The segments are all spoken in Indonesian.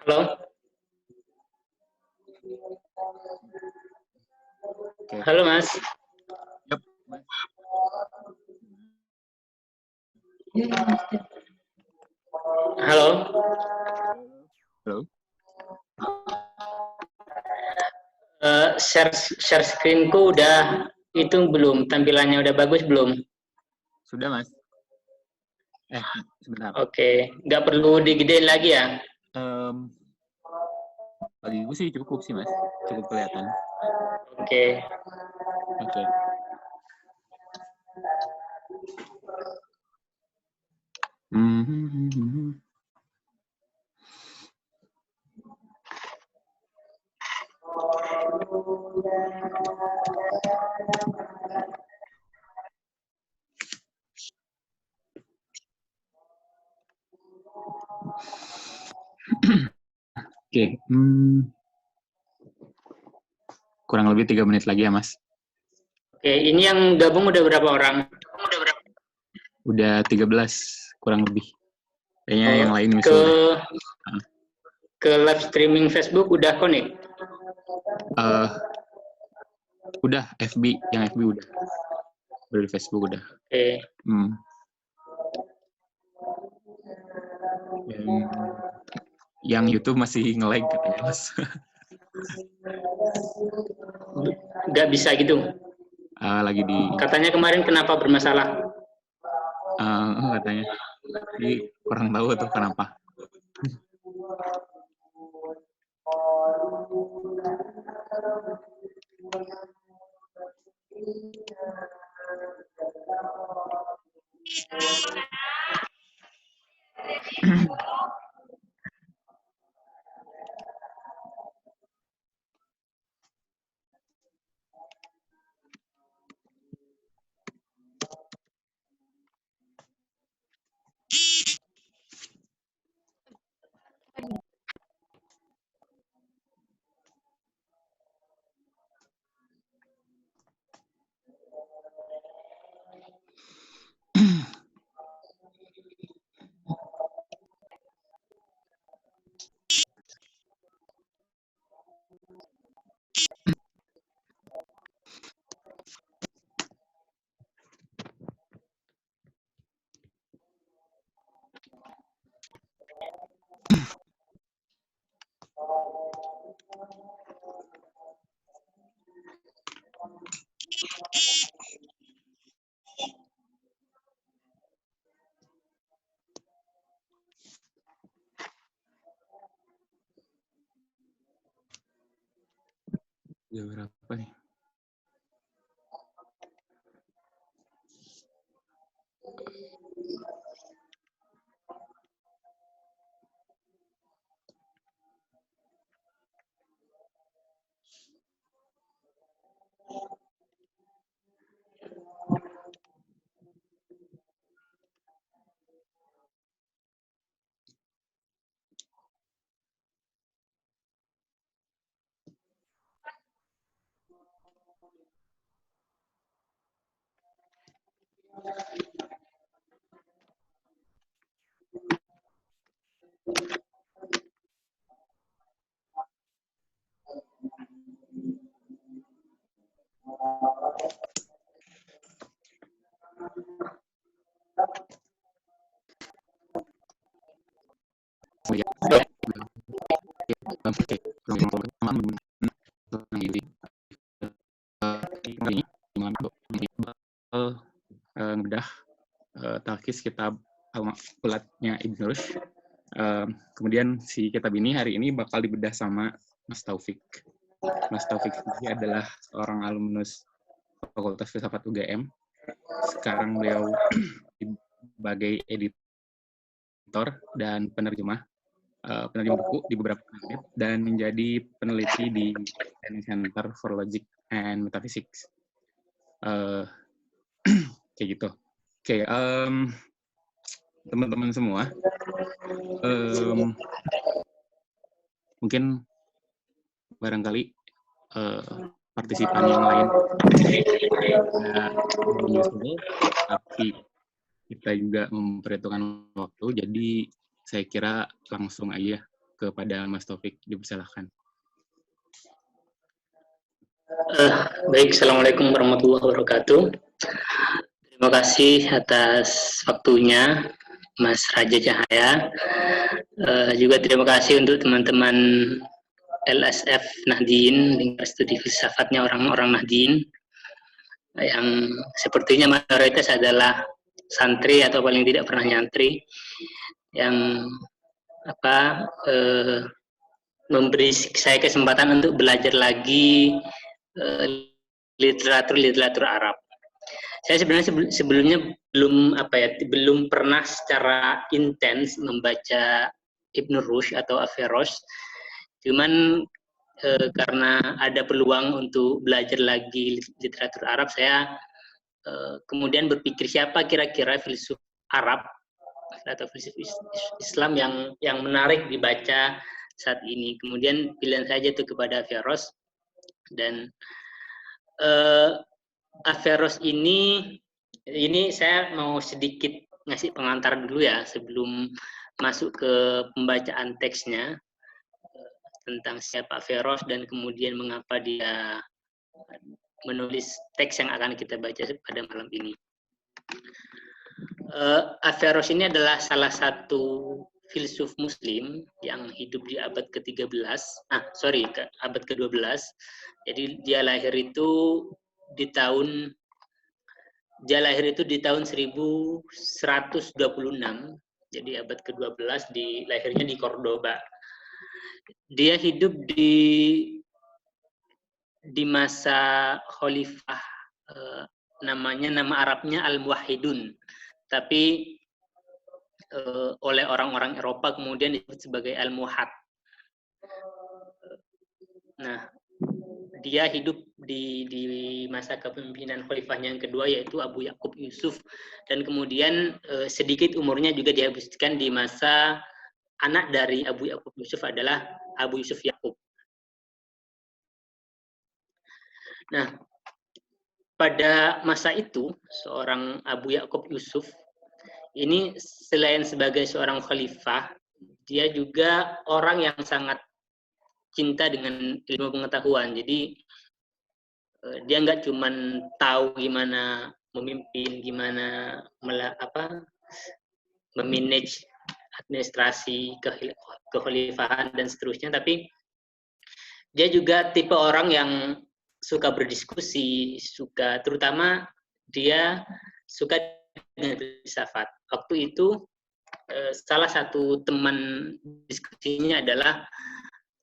Halo, Oke. halo Mas. Yap. Halo. Halo. Share screenku udah itu belum? Tampilannya udah bagus belum? Sudah, Mas. Sebentar. Oke, nggak perlu digedein lagi ya? Bagi gue sih cukup sih, Mas. Cukup kelihatan. Oke. Oke. Oke. Kurang lebih 3 menit lagi ya, Mas. Oke, ini yang gabung udah berapa orang? Udah 13 kurang lebih. Kayaknya yang lain ke udah. ke live streaming Facebook udah connect? Udah FB, yang FB udah. Dari Facebook udah. Oke. Yang YouTube masih nge-lag katanya, Mas. Nggak bisa gitu? Lagi di... Katanya kemarin kenapa bermasalah? Katanya. Jadi kurang tahu tuh kenapa. Udah berapa nih? Ngedah talkis kitab Al-Maqbulatnya Ibn Rushd. Kemudian si kitab ini hari ini bakal dibedah sama Mas Taufik. Mas Taufik ini adalah seorang alumnus Fakultas Filsafat UGM. Sekarang beliau sebagai editor dan penerjemah buku di beberapa unit dan menjadi peneliti di Center for Logic and Metaphysics. Kayak gitu. Oke, teman-teman semua, mungkin barangkali partisipan yang lain menyusul, tapi kita juga memperhitungkan waktu, jadi saya kira langsung aja kepada Mas Taufik. Dipersilakan. Baik, Assalamualaikum warahmatullahi wabarakatuh. Terima kasih atas waktunya, Mas Raja Cahaya. Juga terima kasih untuk teman-teman LSF Nahdien, Lingkar Studi Filsafatnya orang-orang Nahdien, yang sepertinya mayoritas adalah santri atau paling tidak pernah nyantri, yang memberi saya kesempatan untuk belajar lagi literatur Arab. Saya sebenarnya sebelumnya belum pernah secara intens membaca Ibn Rushd atau Averroes. Cuman karena ada peluang untuk belajar lagi literatur Arab, saya kemudian berpikir siapa kira-kira filsuf Arab atau filsuf Islam yang menarik dibaca saat ini. Kemudian pilihan saya jatuh kepada Averroes, dan Averroes ini saya mau sedikit ngasih pengantar dulu ya sebelum masuk ke pembacaan teksnya tentang siapa Averroes dan kemudian mengapa dia menulis teks yang akan kita baca pada malam ini. Averroes ini adalah salah satu filsuf Muslim yang hidup di abad ke-13, abad ke-12. Jadi dia lahir itu di tahun 1126. Jadi abad ke-12, lahirnya di Cordoba. Dia hidup di masa khalifah, nama Arabnya Al-Muwahhidun, tapi oleh orang-orang Eropa kemudian disebut sebagai Al-Muhad. Nah, dia hidup di masa kepemimpinan khalifahnya yang kedua, yaitu Abu Ya'qub Yusuf, dan kemudian sedikit umurnya juga dihabiskan di masa anak dari Abu Ya'qub Yusuf adalah Abu Yusuf Ya'qub. Nah, pada masa itu seorang Abu Ya'qub Yusuf ini selain sebagai seorang khalifah, dia juga orang yang sangat cinta dengan ilmu pengetahuan. Jadi dia nggak cuma tahu gimana memimpin, gimana memanage administrasi kekhalifahan dan seterusnya, tapi dia juga tipe orang yang suka berdiskusi, terutama dia suka dengan filsafat. Waktu itu salah satu teman diskusinya adalah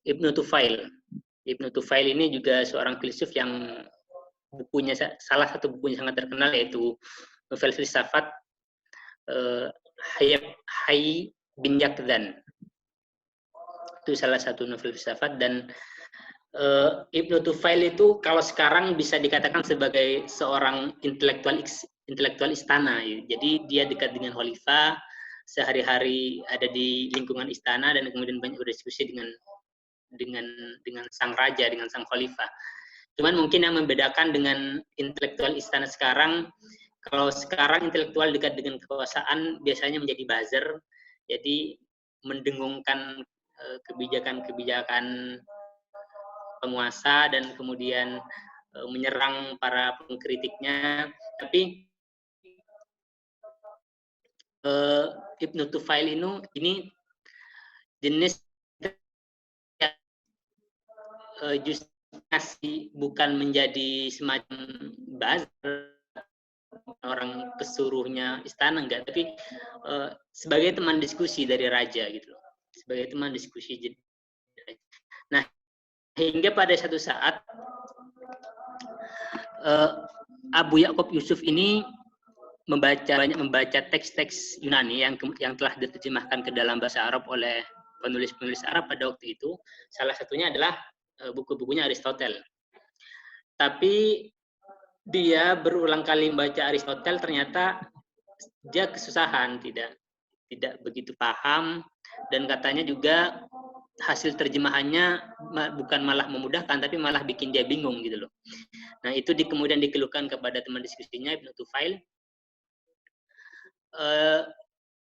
Ibnu Tufail. Ibnu Tufail ini juga seorang filsuf yang salah satu bukunya sangat terkenal, yaitu novel filsafat Hayy bin Yaqdhan. Itu salah satu novel filsafat, dan Ibnu Tufail itu kalau sekarang bisa dikatakan sebagai seorang intelektual istana. Jadi dia dekat dengan khalifah, sehari-hari ada di lingkungan istana, dan kemudian banyak berdiskusi dengan sang raja, dengan sang khalifah. Cuman mungkin yang membedakan dengan intelektual istana sekarang, kalau sekarang intelektual dekat dengan kekuasaan biasanya menjadi buzzer, jadi mendengungkan kebijakan-kebijakan penguasa dan kemudian menyerang para pengkritiknya. Tapi Ibnu Tufail ini jenis justru bukan menjadi semacam buzzer, orang pesuruhnya istana, enggak, tapi sebagai teman diskusi dari raja gitu loh, sebagai teman diskusi. Nah, hingga pada satu saat Abu Ya'qub Yusuf ini banyak membaca teks-teks Yunani yang telah diterjemahkan ke dalam bahasa Arab oleh penulis-penulis Arab pada waktu itu. Salah satunya adalah buku-bukunya Aristoteles. Tapi dia berulang kali membaca Aristoteles, ternyata dia kesusahan, tidak begitu paham, dan katanya juga hasil terjemahannya bukan malah memudahkan, tapi malah bikin dia bingung gitu loh. Nah, itu kemudian dikeluhkan kepada teman diskusinya Ibnu Tufail.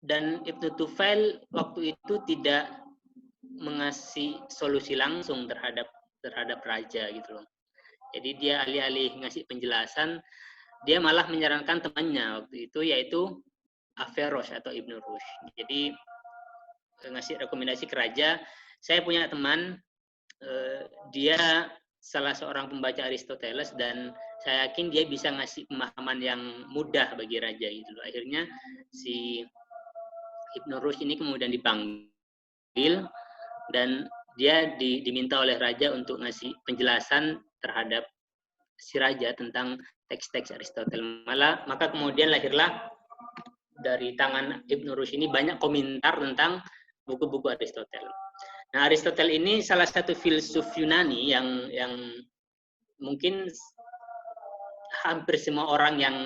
Dan Ibnu Tufail waktu itu tidak mengasih solusi langsung terhadap raja gitu loh. Jadi dia alih-alih ngasih penjelasan, dia malah menyarankan temannya waktu itu, yaitu Averroes atau Ibn Rushd. Jadi ngasih rekomendasi ke raja. Saya punya teman, dia salah seorang pembaca Aristoteles, dan saya yakin dia bisa ngasih pemahaman yang mudah bagi raja gitu loh. Akhirnya si Ibn Rushd ini kemudian dipanggil dan dia diminta oleh raja untuk ngasih penjelasan terhadap si raja tentang teks-teks Aristoteles. Maka kemudian lahirlah dari tangan Ibn Rushd ini banyak komentar tentang buku-buku Aristoteles. Nah, Aristoteles ini salah satu filsuf Yunani yang mungkin hampir semua orang yang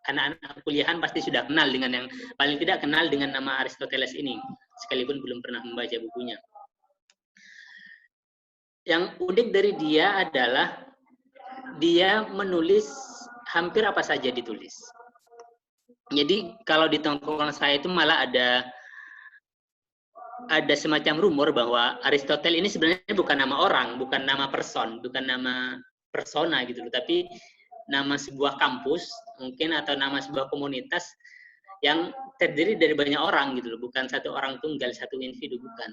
anak-anak kuliahan pasti sudah kenal dengan, yang paling tidak kenal dengan nama Aristoteles ini, sekalipun belum pernah membaca bukunya. Yang unik dari dia adalah dia menulis hampir apa saja ditulis. Jadi kalau di tongkrongan saya itu malah ada semacam rumor bahwa Aristoteles ini sebenarnya bukan nama orang, bukan nama person, bukan nama persona gitu, tapi nama sebuah kampus mungkin, atau nama sebuah komunitas yang terdiri dari banyak orang gitu loh, bukan satu orang tunggal, satu individu, bukan.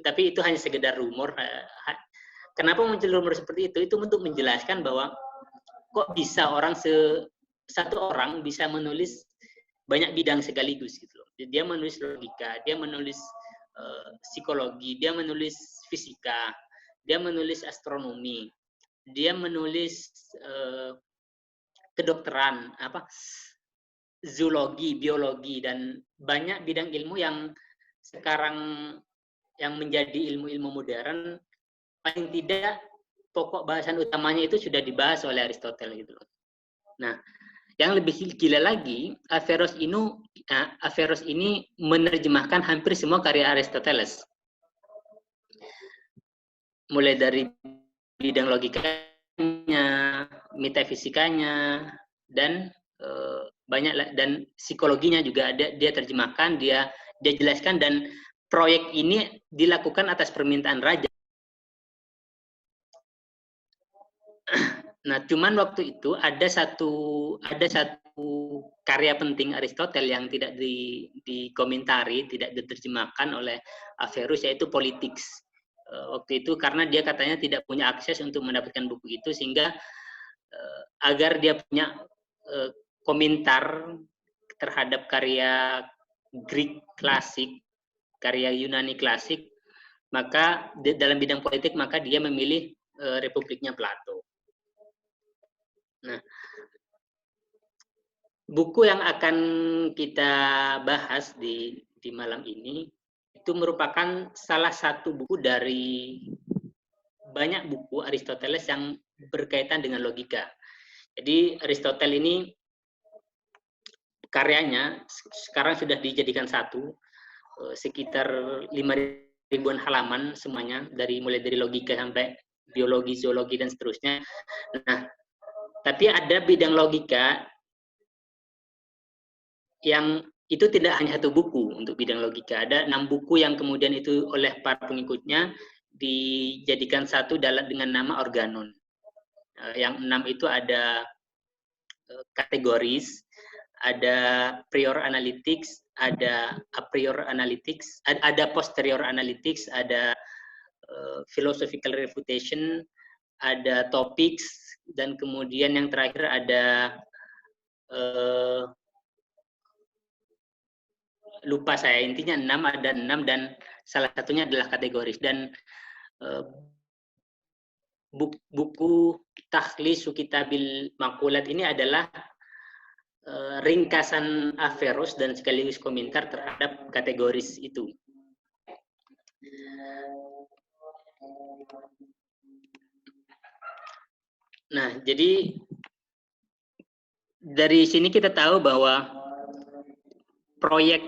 Tapi itu hanya sekedar rumor. Kenapa muncul rumor seperti itu? Itu untuk menjelaskan bahwa kok bisa satu orang bisa menulis banyak bidang sekaligus gitu loh. Dia menulis logika, dia menulis psikologi, dia menulis fisika, dia menulis astronomi, dia menulis kedokteran, zoologi, biologi, dan banyak bidang ilmu yang sekarang yang menjadi ilmu-ilmu modern, paling tidak pokok bahasan utamanya itu sudah dibahas oleh Aristoteles gitu loh. Nah, yang lebih gila lagi, Averroes ini menerjemahkan hampir semua karya Aristoteles. Mulai dari bidang logikanya, metafisikanya, dan banyak, dan psikologinya juga dia terjemahkan, dia jelaskan, dan proyek ini dilakukan atas permintaan raja. Nah, cuman waktu itu ada satu karya penting Aristoteles yang tidak dikomentari, tidak diterjemahkan oleh Averroes, yaitu Politics. Waktu itu karena dia katanya tidak punya akses untuk mendapatkan buku itu, sehingga agar dia punya komentar terhadap karya Greek klasik, karya Yunani klasik, maka dalam bidang politik maka dia memilih Republiknya Plato. Nah, buku yang akan kita bahas di malam ini itu merupakan salah satu buku dari banyak buku Aristoteles yang berkaitan dengan logika. Jadi Aristoteles ini karyanya sekarang sudah dijadikan satu, sekitar 5.000-an halaman semuanya, mulai dari logika sampai biologi, zoologi, dan seterusnya. Nah, tapi ada bidang logika yang itu tidak hanya satu buku untuk bidang logika. Ada 6 buku yang kemudian itu oleh para pengikutnya dijadikan satu dengan nama Organon. Yang 6 itu ada kategoris, ada prior analytics, ada a prior analytics, ada posterior analytics, ada philosophical refutation, ada topics, dan kemudian yang terakhir ada lupa saya, intinya 6, ada 6, dan salah satunya adalah kategoris. Dan buku Takhlisu Kitabil Maqulat ini adalah ringkasan Averroes dan sekaligus komentar terhadap kategoris itu. Nah, jadi dari sini kita tahu bahwa proyek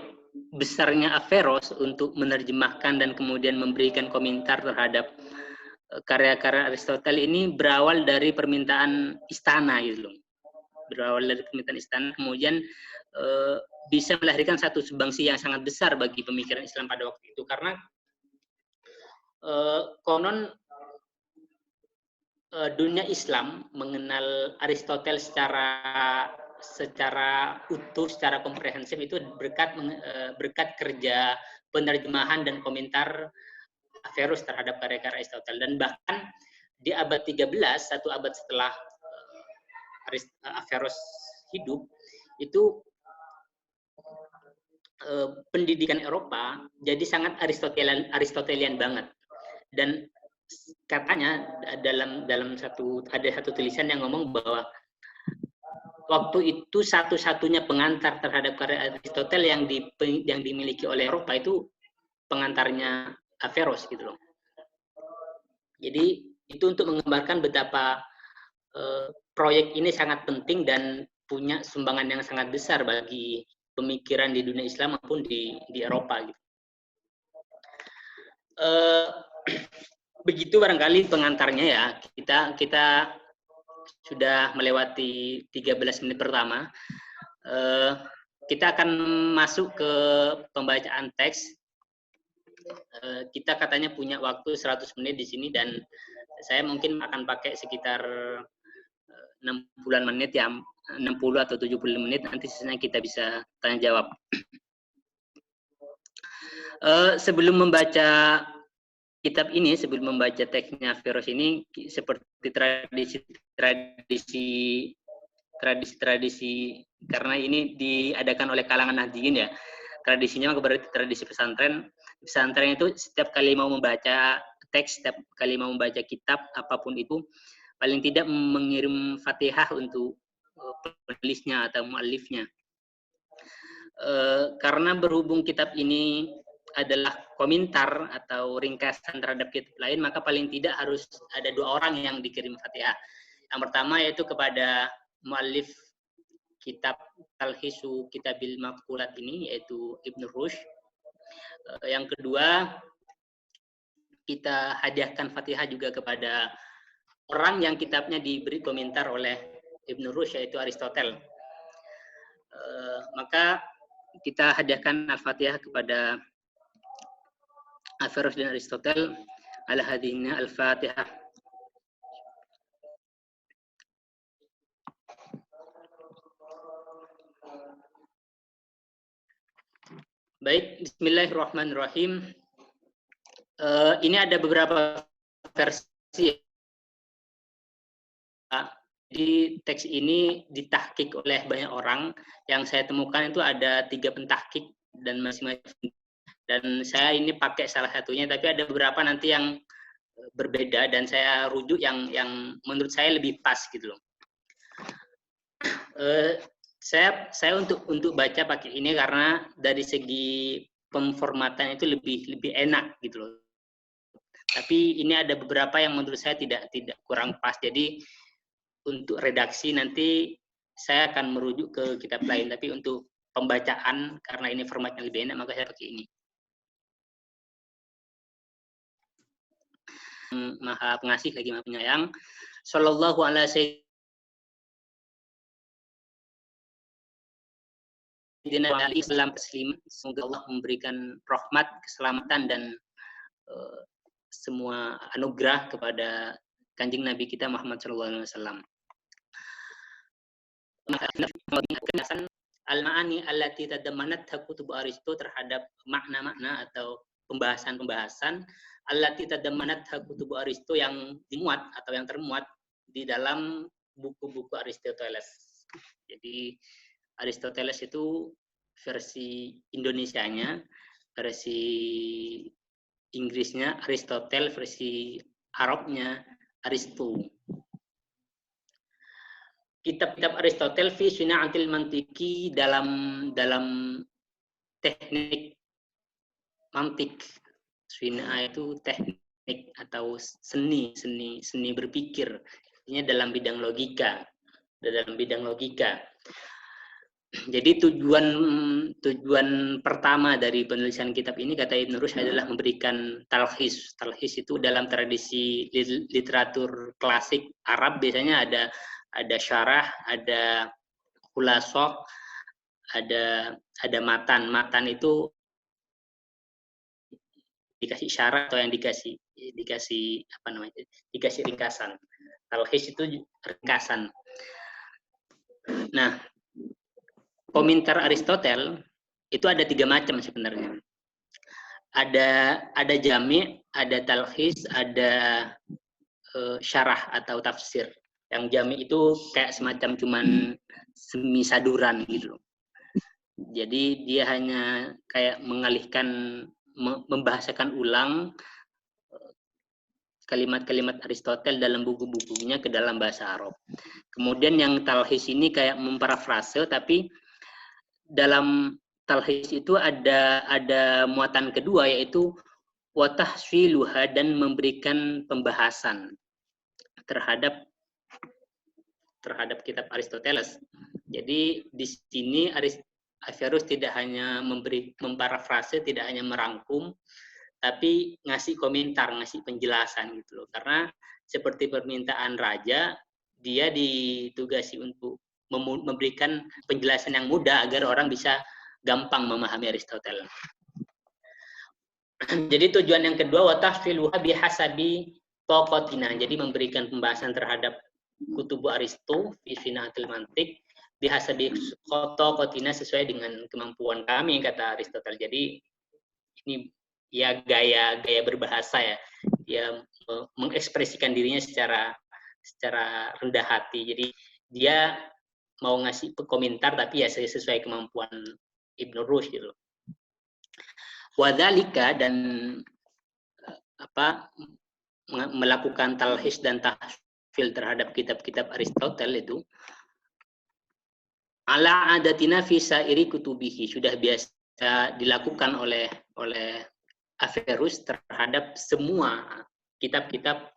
besarnya Averroes untuk menerjemahkan dan kemudian memberikan komentar terhadap karya-karya Aristoteles ini berawal dari permintaan istana gitu loh. Berawal dari permintaan istana, kemudian bisa melahirkan satu sumbangsi yang sangat besar bagi pemikiran Islam pada waktu itu, karena konon dunia Islam mengenal Aristoteles secara utuh, secara komprehensif itu berkat kerja penerjemahan dan komentar Averroes terhadap karya-karya Aristoteles. Dan bahkan di abad 13, satu abad setelah Averroes hidup, itu pendidikan Eropa jadi sangat Aristotelian banget. Dan katanya dalam ada satu tulisan yang ngomong bahwa waktu itu satu-satunya pengantar terhadap karya Aristoteles yang dimiliki oleh Eropa itu pengantarnya Averroes gitu loh. Jadi itu untuk menggambarkan betapa proyek ini sangat penting dan punya sumbangan yang sangat besar bagi pemikiran di dunia Islam maupun di Eropa gitu. Begitu barangkali pengantarnya ya. Kita sudah melewati 13 menit pertama. Kita akan masuk ke pembacaan teks. Kita katanya punya waktu 100 menit di sini dan saya mungkin akan pakai sekitar 60-an menit ya, 60 atau 70 menit, nanti sisanya kita bisa tanya jawab. Sebelum membaca kitab ini, sebelum membaca teksnya Averroes ini, seperti tradisi karena ini diadakan oleh kalangan Nahdiyin ya, tradisinya berarti tradisi pesantren itu setiap kali mau membaca teks, setiap kali mau membaca kitab apapun itu, paling tidak mengirim Fatihah untuk penulisnya atau muallifnya. Karena berhubung kitab ini adalah komentar atau ringkasan terhadap kitab lain, maka paling tidak harus ada 2 orang yang dikirim Fatihah. Yang pertama yaitu kepada muallif kitab Talhisu Kitabil Maqbulat ini, yaitu Ibn Rushd. Yang kedua, kita hadiahkan Fatihah juga kepada orang yang kitabnya diberi komentar oleh Ibn Rushd, yaitu Aristoteles. Maka kita hadiahkan Al-Fatihah kepada Averroes dan Aristoteles. Ala hadina Al-Fatihah. Baik, bismillahirrahmanirrahim. Ini ada beberapa versi. Di teks ini ditahkik oleh banyak orang. Yang saya temukan itu ada 3 pentahkik dan masing-masing. Dan saya ini pakai salah satunya, tapi ada beberapa nanti yang berbeda dan saya rujuk yang menurut saya lebih pas gitu loh. Saya untuk baca pakai ini karena dari segi pemformatan itu lebih enak gitu loh. Tapi ini ada beberapa yang menurut saya tidak kurang pas. Jadi untuk redaksi nanti saya akan merujuk ke kitab lain, tapi untuk pembacaan karena ini formatnya lebih enak maka saya pakai ini. Maha pengasih lagi maha penyayang. Sallallahu alaihi wasallam. Semoga Allah memberikan rahmat, keselamatan dan semua anugerah kepada Kanjeng Nabi kita Muhammad sallallahu alaihi wasallam. Al-ma'ani allati tadammanatha kutub Aristo terhadap makna-makna atau pembahasan-pembahasan allati tadammanatha kutub Aristo yang dimuat atau yang termuat di dalam buku-buku Aristoteles. Jadi Aristoteles itu versi Indonesianya, versi Inggrisnya Aristotle, versi Arabnya Aristo. Kitab-kitab Aristoteles fi Suna'atil Mantiki dalam teknik mantik. Suna itu teknik atau seni berpikir. Ini dalam bidang logika. Jadi tujuan pertama dari penulisan kitab ini kata Ibn Rushd adalah memberikan talhis. Talhis itu dalam tradisi literatur klasik Arab biasanya ada syarah, ada khulasoh, ada matan. Matan itu dikasih syarah atau yang dikasih dikasih apa namanya? Dikasih ringkasan. Talhis itu ringkasan. Nah, komentar Aristoteles itu ada 3 macam sebenarnya. Ada jami', ada talhis, ada syarah atau tafsir. Yang jami itu kayak semacam cuman semi saduran gitu. Jadi dia hanya kayak mengalihkan, membahasakan ulang kalimat-kalimat Aristoteles dalam buku-bukunya ke dalam bahasa Arab. Kemudian yang talhis ini kayak memparafrase, tapi dalam talhis itu ada muatan kedua, yaitu watahswiluha, dan memberikan pembahasan terhadap kitab Aristoteles. Jadi di sini Averroes tidak hanya memparafrase, tidak hanya merangkum, tapi ngasih komentar, ngasih penjelasan gitu loh. Karena seperti permintaan raja, dia ditugasi untuk memberikan penjelasan yang mudah agar orang bisa gampang memahami Aristoteles. Jadi tujuan yang kedua, watahfiluha bihasabi toqotina. Jadi memberikan pembahasan terhadap kutubu Aristo, Finatul Mantik, bihasabi toqotina, sesuai dengan kemampuan kami, kata Aristoteles. Jadi ini ya gaya berbahasa ya. Dia mengekspresikan dirinya secara rendah hati. Jadi dia mau ngasih komentar tapi ya sesuai kemampuan Ibn Rushd gitu. Wadzalika, dan melakukan talhis dan tahfil terhadap kitab-kitab Aristoteles itu ala adatina fi sairi kutubihi, sudah biasa dilakukan oleh Averroes terhadap semua kitab-kitab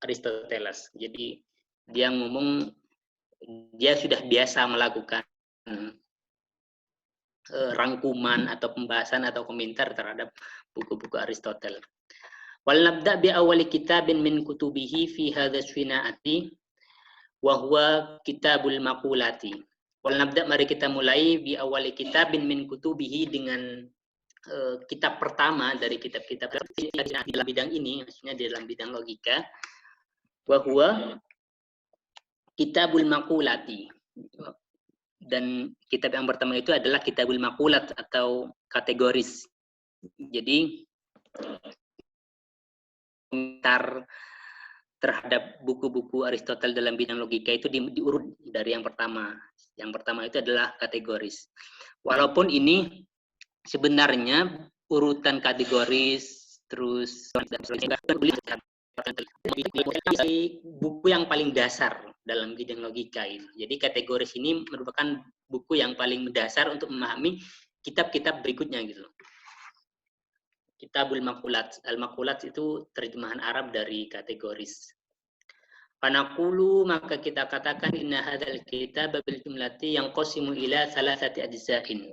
Aristoteles. Jadi dia ngomong dia sudah biasa melakukan rangkuman atau pembahasan atau komentar terhadap buku-buku Aristoteles. Wal nabda bi awwali kitabin min kutubihi fi hadha swina'ati wa huwa kitabul maqulati. Wal nabda, mari kita mulai, bi awwali kitabin min kutubihi, dengan kitab pertama dari kitab-kitab dalam bidang ini, maksudnya dalam bidang logika. Wa huwa kitabul maqulati. Dan kitab yang pertama itu adalah kitabul maqulat atau kategoris. Jadi komentar terhadap buku-buku Aristoteles dalam bidang logika itu diurut dari yang pertama. Yang pertama itu adalah kategoris. Walaupun ini sebenarnya urutan kategoris terus buku yang paling dasar dalam bidang logika ini. Jadi kategoris ini merupakan buku yang paling mendasar untuk memahami kitab-kitab berikutnya gitu. Kitabul Maqulat. Al-Maqulat itu terjemahan Arab dari kategoris. Fanaqulu, maka kita katakan, inna hadzal kitab bil jumlati yanqasimu ila thalathati ajza'in.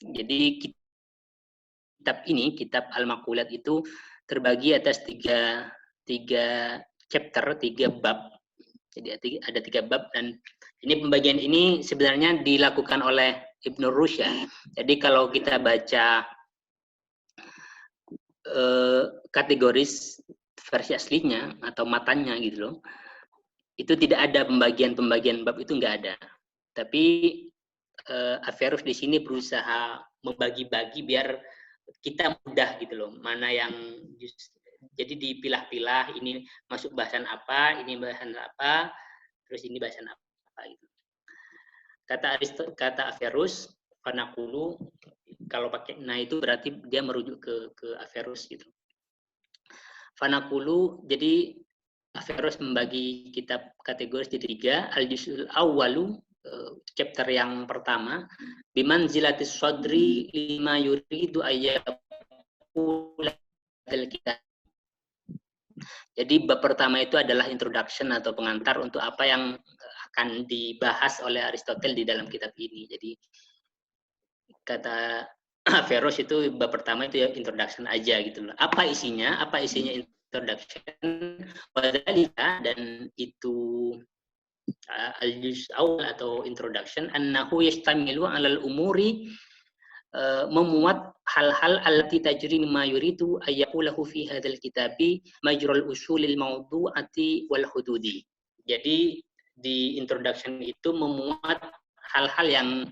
Jadi kitab ini, kitab Al-Maqulat itu terbagi atas tiga chapter, 3 bab. Jadi ada 3 bab, dan ini pembagian ini sebenarnya dilakukan oleh Ibn Rushd ya. Jadi kalau kita baca kategoris versi aslinya atau matanya gitu loh, itu tidak ada pembagian bab, itu nggak ada. Tapi Averroes di sini berusaha membagi-bagi biar kita mudah gitu loh, mana yang jadi dipilah-pilah, ini masuk bahasan apa, ini bahasan apa, terus ini bahasan apa gitu. Kata Averroes, fanaqulu, kalau pakai nah itu berarti dia merujuk ke Averroes gitu. Fanaqulu, jadi Averroes membagi kitab kategoris jadi 3. Al-juz'ul awwalu, chapter yang pertama, bimanzilatis sadri lima yuridu ayyaqula al-kitab. Jadi bab pertama itu adalah introduction atau pengantar untuk apa yang akan dibahas oleh Aristoteles di dalam kitab ini. Jadi kata Averroes itu bab pertama itu ya introduction aja gitu loh. Apa isinya? Introduction, dan itu al-juz' awal atau introduction, annahu yastamilu 'alal umuri memuat hal-hal allati tajri mimma yuridu ayyaqulahu fi hadzal kitabi majral usulil mawdu'ati wal hududi. Jadi di introduction itu memuat hal-hal yang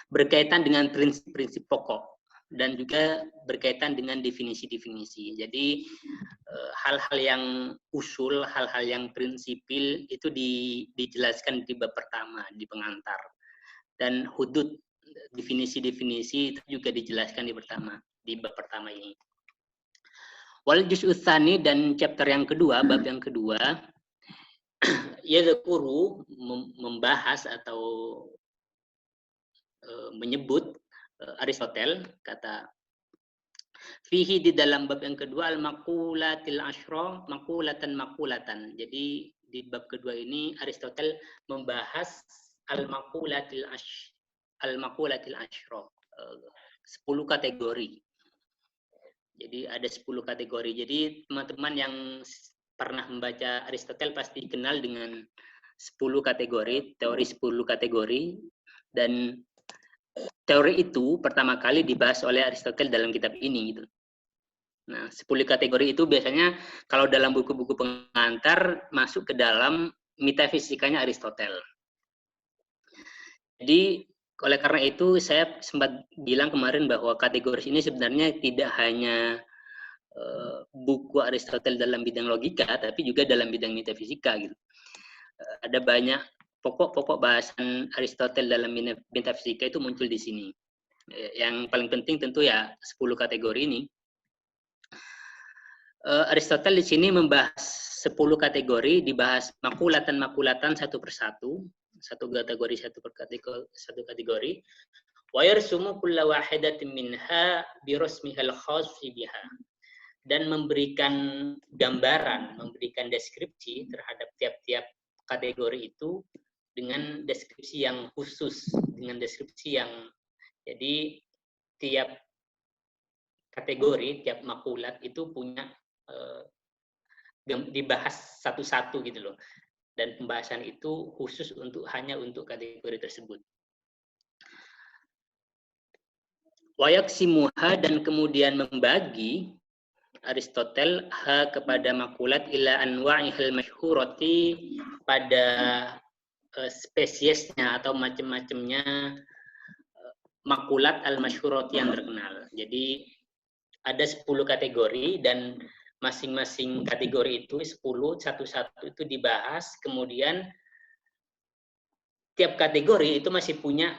berkaitan dengan prinsip-prinsip pokok dan juga berkaitan dengan definisi-definisi. Jadi hal-hal yang usul, hal-hal yang prinsipil itu dijelaskan di bab pertama, di pengantar. Dan hudud, definisi-definisi itu juga dijelaskan di bab pertama ini. Wal juz'u tsani, dan chapter yang kedua, bab yang kedua, yadzkuru, membahas atau menyebut Aristoteles, kata fihi, di dalam bab yang kedua, al-maqulatil asyra makulatan. Jadi di bab kedua ini Aristoteles membahas al-maqulatil asyra, 10 kategori. Jadi ada 10 kategori. Jadi teman-teman yang pernah membaca Aristoteles pasti kenal dengan 10 kategori, teori 10 kategori, dan teori itu pertama kali dibahas oleh Aristoteles dalam kitab ini gitu. Nah, 10 kategori itu biasanya kalau dalam buku-buku pengantar masuk ke dalam metafisikanya Aristoteles. Jadi oleh karena itu saya sempat bilang kemarin bahwa kategori ini sebenarnya tidak hanya buku Aristoteles dalam bidang logika, tapi juga dalam bidang metafisika gitu. Ada banyak pokok-pokok bahasan Aristoteles dalam metafisika itu muncul di sini. Yang paling penting tentu ya 10 kategori ini. Aristoteles di sini membahas 10 kategori, dibahas makulatan satu persatu, satu kategori. Wa yarsumu kulla wahidatin minha bi rasmihal khassi biha. Dan memberikan gambaran, memberikan deskripsi terhadap tiap-tiap kategori itu dengan deskripsi yang khusus, dengan deskripsi yang, jadi tiap kategori, tiap makulat itu punya dibahas satu-satu gitu loh, dan pembahasan itu khusus hanya untuk kategori tersebut. Wayaksimuha, dan kemudian membagi Aristoteles kepada makulat ila anwa'ihal masyhurati, pada spesiesnya atau macam-macamnya makulat al-masyhurati yang terkenal. Jadi ada 10 kategori dan masing-masing kategori itu 10 satu-satu itu dibahas, kemudian tiap kategori itu masih punya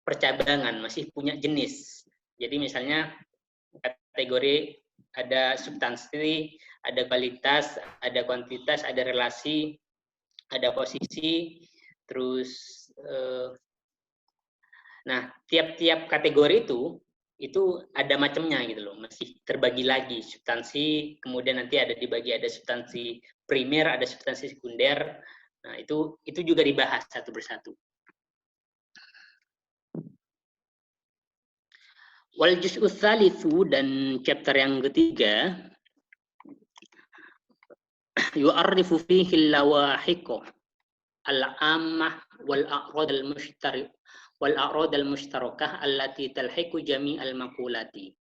percabangan, masih punya jenis. Jadi misalnya kategori ada substansi, ada kualitas, ada kuantitas, ada relasi, ada posisi, terus nah tiap-tiap kategori itu ada macamnya gitu loh, masih terbagi lagi substansi, kemudian nanti ada dibagi, ada substansi primer, ada substansi sekunder. Nah, itu juga dibahas satu persatu. Wal juz'u tsalitsu, dan chapter yang ketiga, yu'arrifu fihi al-lawahiq al-ammah wal a'rad al-mushtarakah allati talhiqu jami'al maqulati.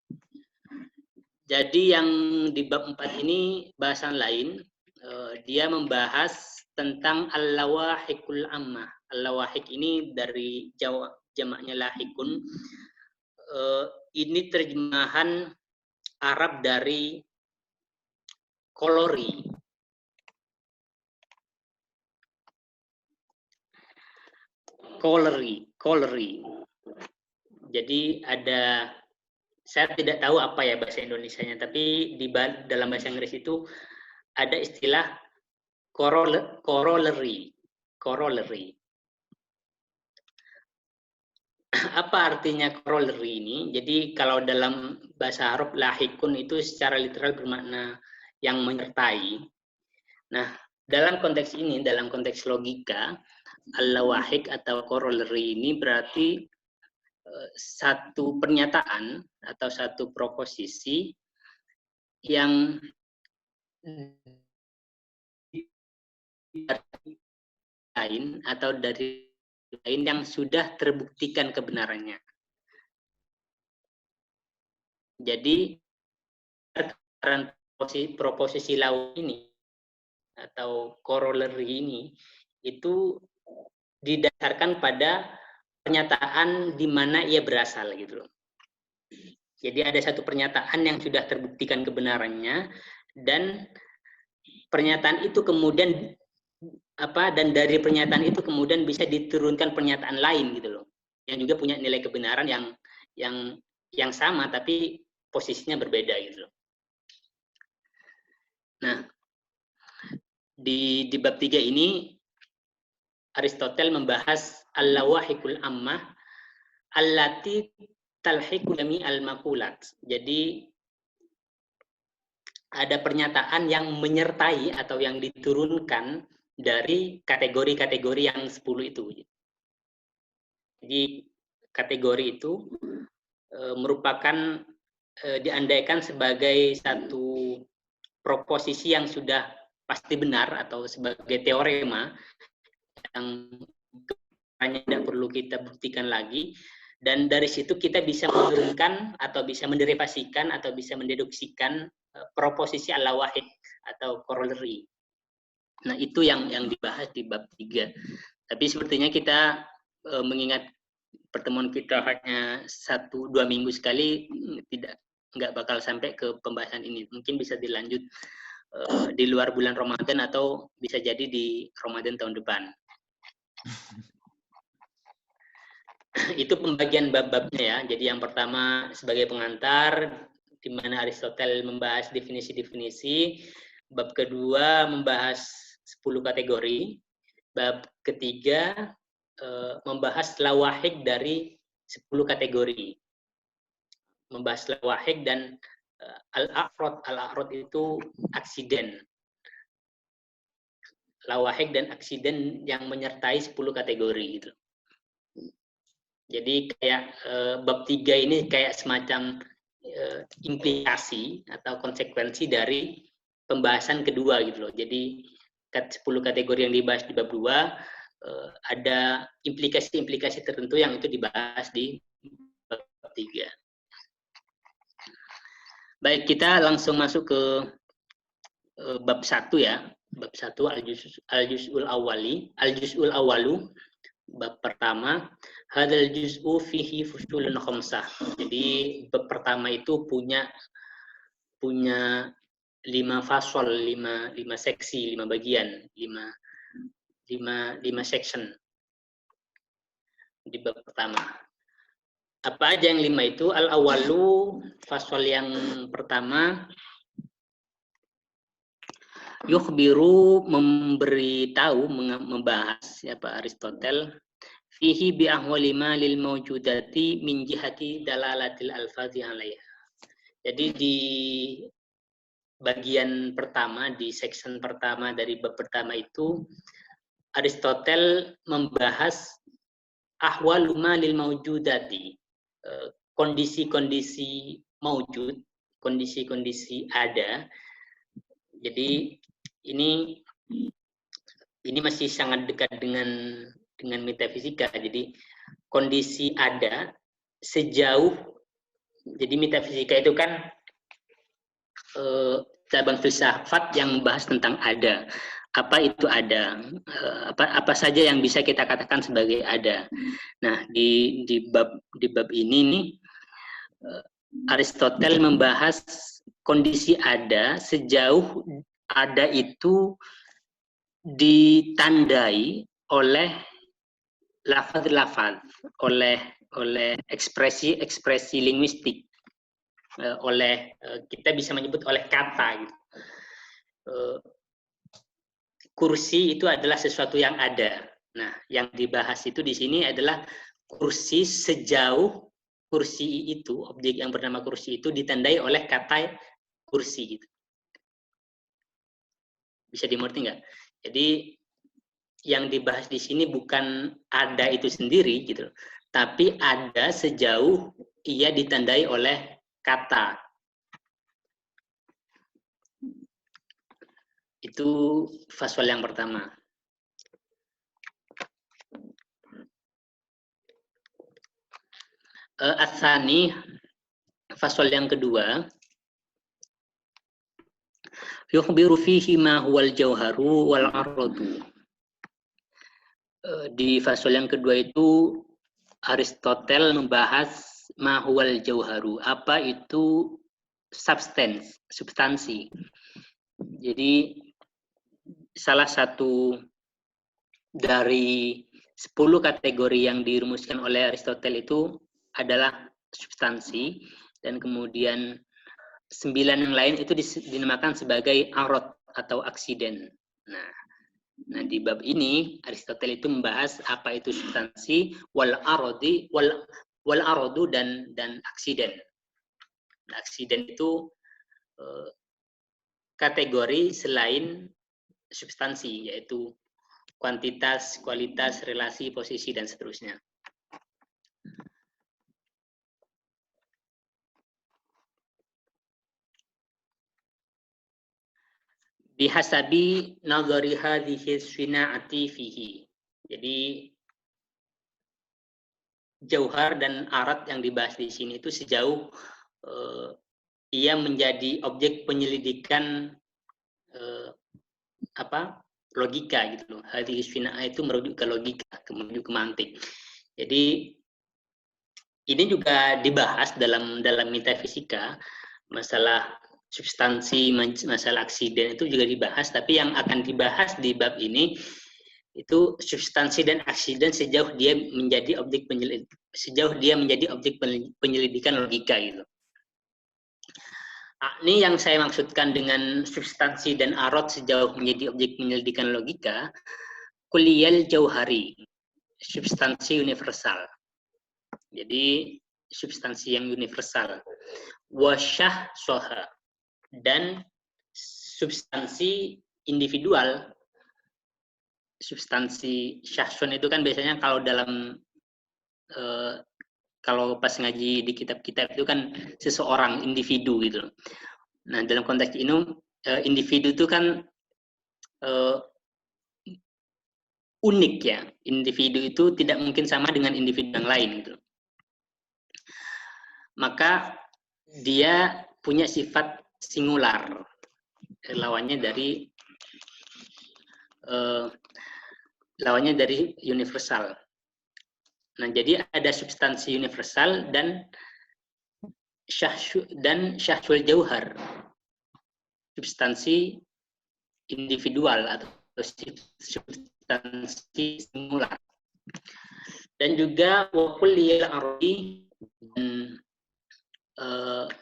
Jadi yang di bab 4 ini bahasan lain, dia membahas tentang al-lawahiqul ammah. Al-lawahiq ini dari jamaknya lahikun. Ini terjemahan Arab dari kolori. Kolori. Jadi ada, saya tidak tahu apa ya bahasa Indonesianya, tapi dalam bahasa Inggris itu ada istilah corollary. Apa artinya corollary ini? Jadi kalau dalam bahasa Arab lahikun itu secara literal bermakna yang menyertai. Nah, dalam konteks ini, dalam konteks logika, al-lawahiq atau corollary ini berarti satu pernyataan atau satu proposisi yang lain atau dari lain yang sudah terbuktikan kebenarannya. Jadi proposisi law ini atau corollary ini itu didasarkan pada pernyataan di mana ia berasal gitu loh. Jadi ada satu pernyataan yang sudah terbuktikan kebenarannya, dan pernyataan itu kemudian dan dari pernyataan itu kemudian bisa diturunkan pernyataan lain gitu loh, yang juga punya nilai kebenaran yang sama tapi posisinya berbeda gitu loh. Nah, di bab 3 ini Aristoteles membahas al-lawahikul ammah allati talhiqu jami al-maqulat. Jadi ada pernyataan yang menyertai atau yang diturunkan dari kategori-kategori yang 10 itu. Jadi kategori itu merupakan diandaikan sebagai satu proposisi yang sudah pasti benar atau sebagai teorema yang hanya tidak perlu kita buktikan lagi, dan dari situ kita bisa menurunkan atau bisa menderivasikan atau bisa mendeduksikan proposisi al-lawahid atau corollary. Nah, itu yang dibahas di bab 3. Tapi sepertinya kita mengingat pertemuan kita hanya 1-2 minggu sekali, nggak bakal sampai ke pembahasan ini. Mungkin bisa dilanjut di luar bulan Ramadan atau bisa jadi di Ramadan tahun depan. Itu pembagian bab-babnya ya. Jadi yang pertama sebagai pengantar, di mana Aristoteles membahas definisi-definisi. Bab kedua membahas 10 kategori. Bab ketiga membahas lawahik dari 10 kategori. Membahas lawahik dan al-a'rad. Al-a'rad itu aksiden. Lawahik dan aksiden yang menyertai 10 kategori gitu. Jadi kayak bab 3 ini kayak semacam implikasi atau konsekuensi dari pembahasan kedua gitu loh. Jadi 10 kategori yang dibahas di bab 2 ada implikasi-implikasi tertentu yang itu dibahas di bab 3. Baik, kita langsung masuk ke bab 1 ya. Bab 1 al-juz'ul awalu. Bab pertama, hadzal juz'u fihi fusulun khamsah. Jadi bab pertama itu punya 5 fasal, 5 seksi, 5 bagian, 5 section di bab pertama. Apa aja yang 5 itu? Al-awalu, fasal yang pertama, yukhbiru, memberitahu, membahas siapa Aristoteles, fihi bi ahwali ma lil mawjudati min jihati dalalatil alfazi alaiha. Jadi di bagian pertama, di section pertama dari bab pertama itu Aristoteles membahas ahwalu ma lil mawjudati, kondisi-kondisi maujud, kondisi-kondisi ada. Jadi ini masih sangat dekat dengan metafisika. Jadi kondisi ada sejauh, jadi metafisika itu kan cabang filsafat yang membahas tentang ada. Apa itu ada? Apa saja yang bisa kita katakan sebagai ada? Nah, di bab ini nih Aristoteles membahas kondisi ada sejauh ada itu ditandai oleh lafaz-lafaz, oleh ekspresi linguistik, oleh kita bisa menyebut oleh kata gitu. Kursi itu adalah sesuatu yang ada. Nah, yang dibahas itu di sini adalah kursi sejauh kursi itu, objek yang bernama kursi itu ditandai oleh kata kursi gitu. Bisa dimengerti nggak? Jadi yang dibahas di sini bukan ada itu sendiri gitu, tapi ada sejauh ia ditandai oleh kata. Itu fasal yang pertama. Ats-tsani, fasal yang kedua, yukhbiru fihi ma huwal jauharu wal aradu. Di fasal yang kedua itu Aristoteles membahas ma huwal jauharu, apa itu substansi. Jadi salah satu dari 10 kategori yang dirumuskan oleh Aristoteles itu adalah substansi, dan kemudian 9 yang lain itu dinamakan sebagai arad atau aksiden. Nah, di bab ini Aristoteles itu membahas apa itu substansi, wal aradu dan aksiden. Aksiden itu kategori selain substansi, yaitu kuantitas, kualitas, relasi, posisi, dan seterusnya. Bihasabi nadhari hadhihi shina'ati fihi. Jadi jauhar dan arad yang dibahas di sini itu sejauh ia menjadi objek penyelidikan logika gitu loh. Hadhihi shina'ah itu merujuk ke logika, merujuk ke mantik. Jadi ini juga dibahas dalam metafisika, masalah substansi, masalah aksiden itu juga dibahas, tapi yang akan dibahas di bab ini itu substansi dan aksiden sejauh dia menjadi objek penyelidikan logika gitu. Ini yang saya maksudkan dengan substansi dan arad sejauh menjadi objek penyelidikan logika, kulliyal jauhari, substansi universal. Jadi substansi yang universal. Wasyah soha, dan substansi individual. Substansi syahsun itu kan biasanya kalau dalam kalau pas ngaji di kitab-kitab itu kan seseorang, individu gitu. Nah, dalam konteks ini individu itu kan unik ya. Individu itu tidak mungkin sama dengan individu yang lain gitu. Maka dia punya sifat singular, lawannya dari universal. Nah, jadi ada substansi universal dan syahsul jauhar, substansi individual atau substansi singular. Dan juga wa kulliyal ardi,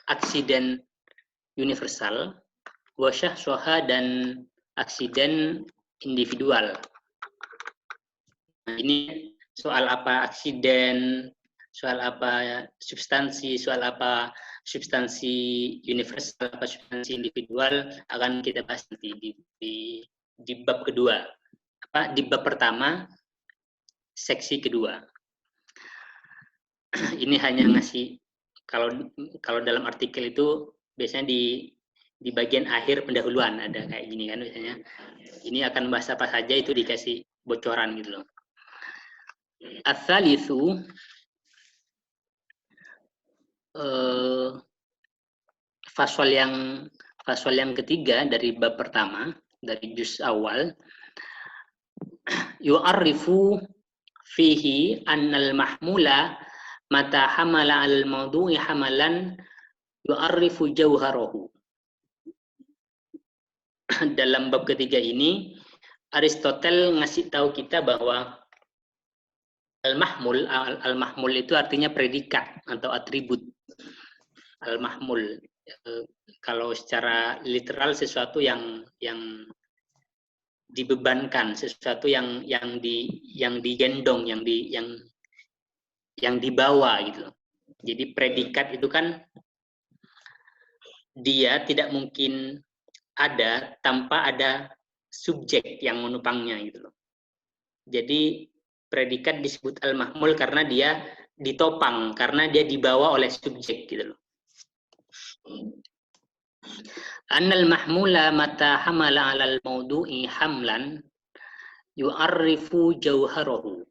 aksiden universal, wa syahsuha, dan aksiden individual. Nah, ini soal apa aksiden, soal apa substansi, soal apa substansi universal, apa substansi individual akan kita bahas nanti di bab kedua. Di bab pertama, seksi kedua. Ini hanya ngasih, kalau dalam artikel itu biasanya di bagian akhir pendahuluan ada kayak gini kan biasanya. Ini akan bahas apa saja itu dikasih bocoran gitu loh. Ats-tsalitsu, fasal yang ketiga dari bab pertama, dari juz awal, yu'arrifu fihi annal mahmula mata hamala al mawdu'i hamalan yu'arrifu jauharahu. Dalam bab ketiga ini Aristoteles ngasih tahu kita bahwa al-mahmul itu artinya predikat atau atribut. Al-mahmul kalau secara literal sesuatu yang dibebankan, sesuatu yang digendong, yang dibawa gitu. Jadi predikat itu kan dia tidak mungkin ada tanpa ada subjek yang menopangnya gitu loh. Jadi predikat disebut al-mahmul karena dia ditopang, karena dia dibawa oleh subjek gitu loh. Annal mahmula mata hamala 'alal mawdu'i hamlan yu'arrifu jauharahu.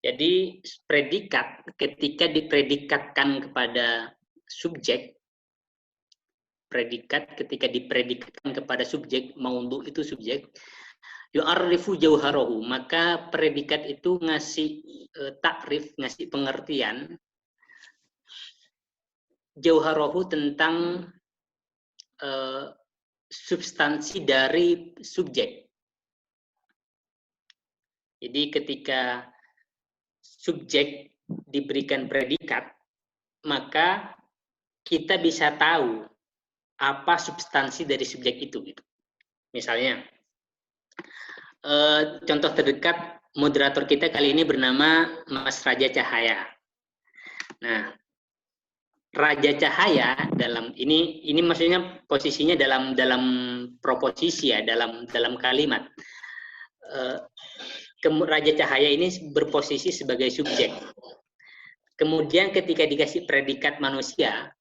Jadi predikat ketika dipredikatkan kepada subjek, predikat ketika dipredikatkan kepada subjek, maudhu itu subjek, yu'arrifu jauharahu, maka predikat itu ngasih takrif, ngasih pengertian jauharahu tentang substansi dari subjek. Jadi ketika subjek diberikan predikat, maka kita bisa tahu apa substansi dari subjek itu. Gitu. Misalnya, contoh terdekat moderator kita kali ini bernama Mas Raja Cahaya. Nah, Raja Cahaya dalam ini maksudnya posisinya dalam proposisi ya, dalam kalimat. Raja Cahaya ini berposisi sebagai subjek. Kemudian ketika dikasih predikat manusia,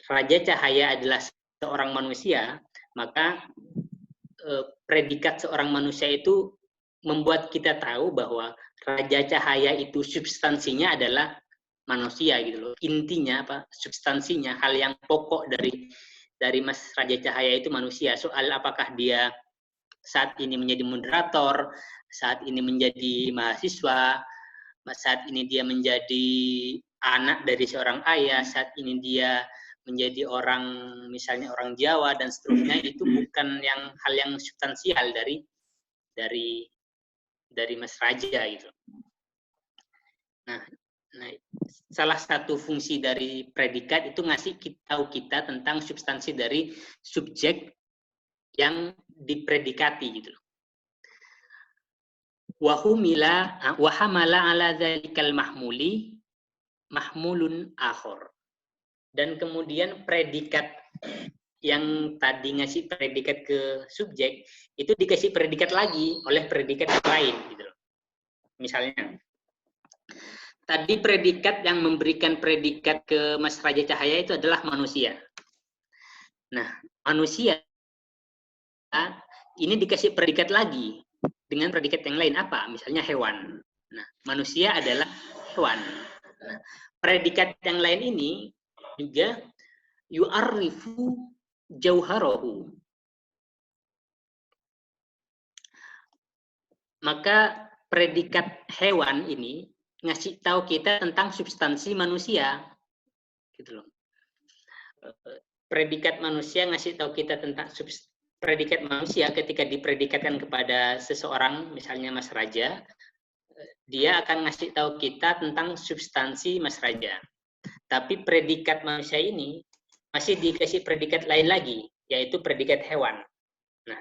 Raja Cahaya adalah seorang manusia, maka predikat seorang manusia itu membuat kita tahu bahwa Raja Cahaya itu substansinya adalah manusia gitu loh. Intinya apa? Substansinya, hal yang pokok dari Mas Raja Cahaya itu manusia. Soal apakah dia saat ini menjadi moderator, saat ini menjadi mahasiswa, saat ini dia menjadi anak dari seorang ayah, saat ini dia menjadi orang, misalnya orang Jawa dan seterusnya, itu bukan hal yang substansial dari Mas Raja gitu. Nah, salah satu fungsi dari predikat itu ngasih tahu kita tentang substansi dari subjek yang dipredikati gitu. Wahamala ala dzalikal mahmuli mahmulun akhor. Dan kemudian predikat yang tadi ngasih predikat ke subjek itu dikasih predikat lagi oleh predikat yang lain gitu. Misalnya tadi predikat yang memberikan predikat ke Mas Raja Cahaya itu adalah manusia. Nah, manusia ini dikasih predikat lagi dengan predikat yang lain apa? Misalnya hewan. Nah, manusia adalah hewan. Nah, predikat yang lain ini juga yu'arrifu jauharahu. Maka predikat hewan ini ngasih tahu kita tentang substansi manusia. Gitu loh. Predikat manusia ngasih tahu kita tentang predikat manusia ketika dipredikatkan kepada seseorang, misalnya Mas Raja, dia akan ngasih tahu kita tentang substansi Mas Raja. Tapi predikat manusia ini masih dikasih predikat lain lagi, yaitu predikat hewan. Nah,